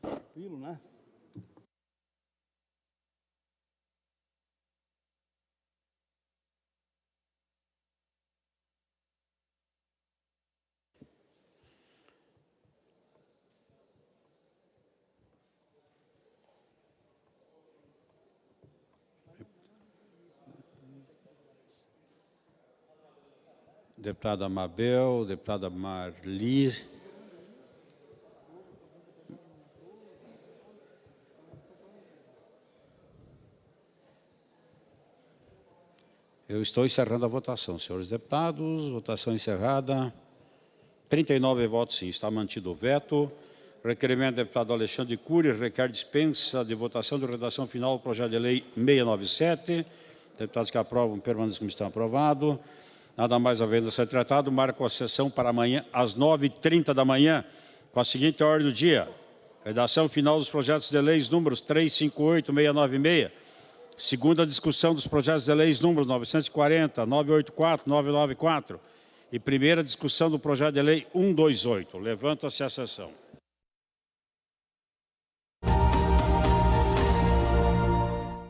Tranquilo, né? Deputada Mabel, deputada Marli. Eu estou encerrando a votação, senhores deputados. Votação encerrada. 39 votos sim, está mantido o veto. Requerimento do deputado Alexandre Cury requer dispensa de votação de redação final do projeto de lei 697. Deputados que aprovam permanecem como estão aprovados. Nada mais havendo a ser tratado, marco a sessão para amanhã às 9h30 da manhã, com a seguinte ordem do dia. Redação final dos projetos de leis números 358, 696. Segunda discussão dos projetos de leis números 940, 984, 994. E primeira discussão do projeto de lei 128. Levanta-se a sessão.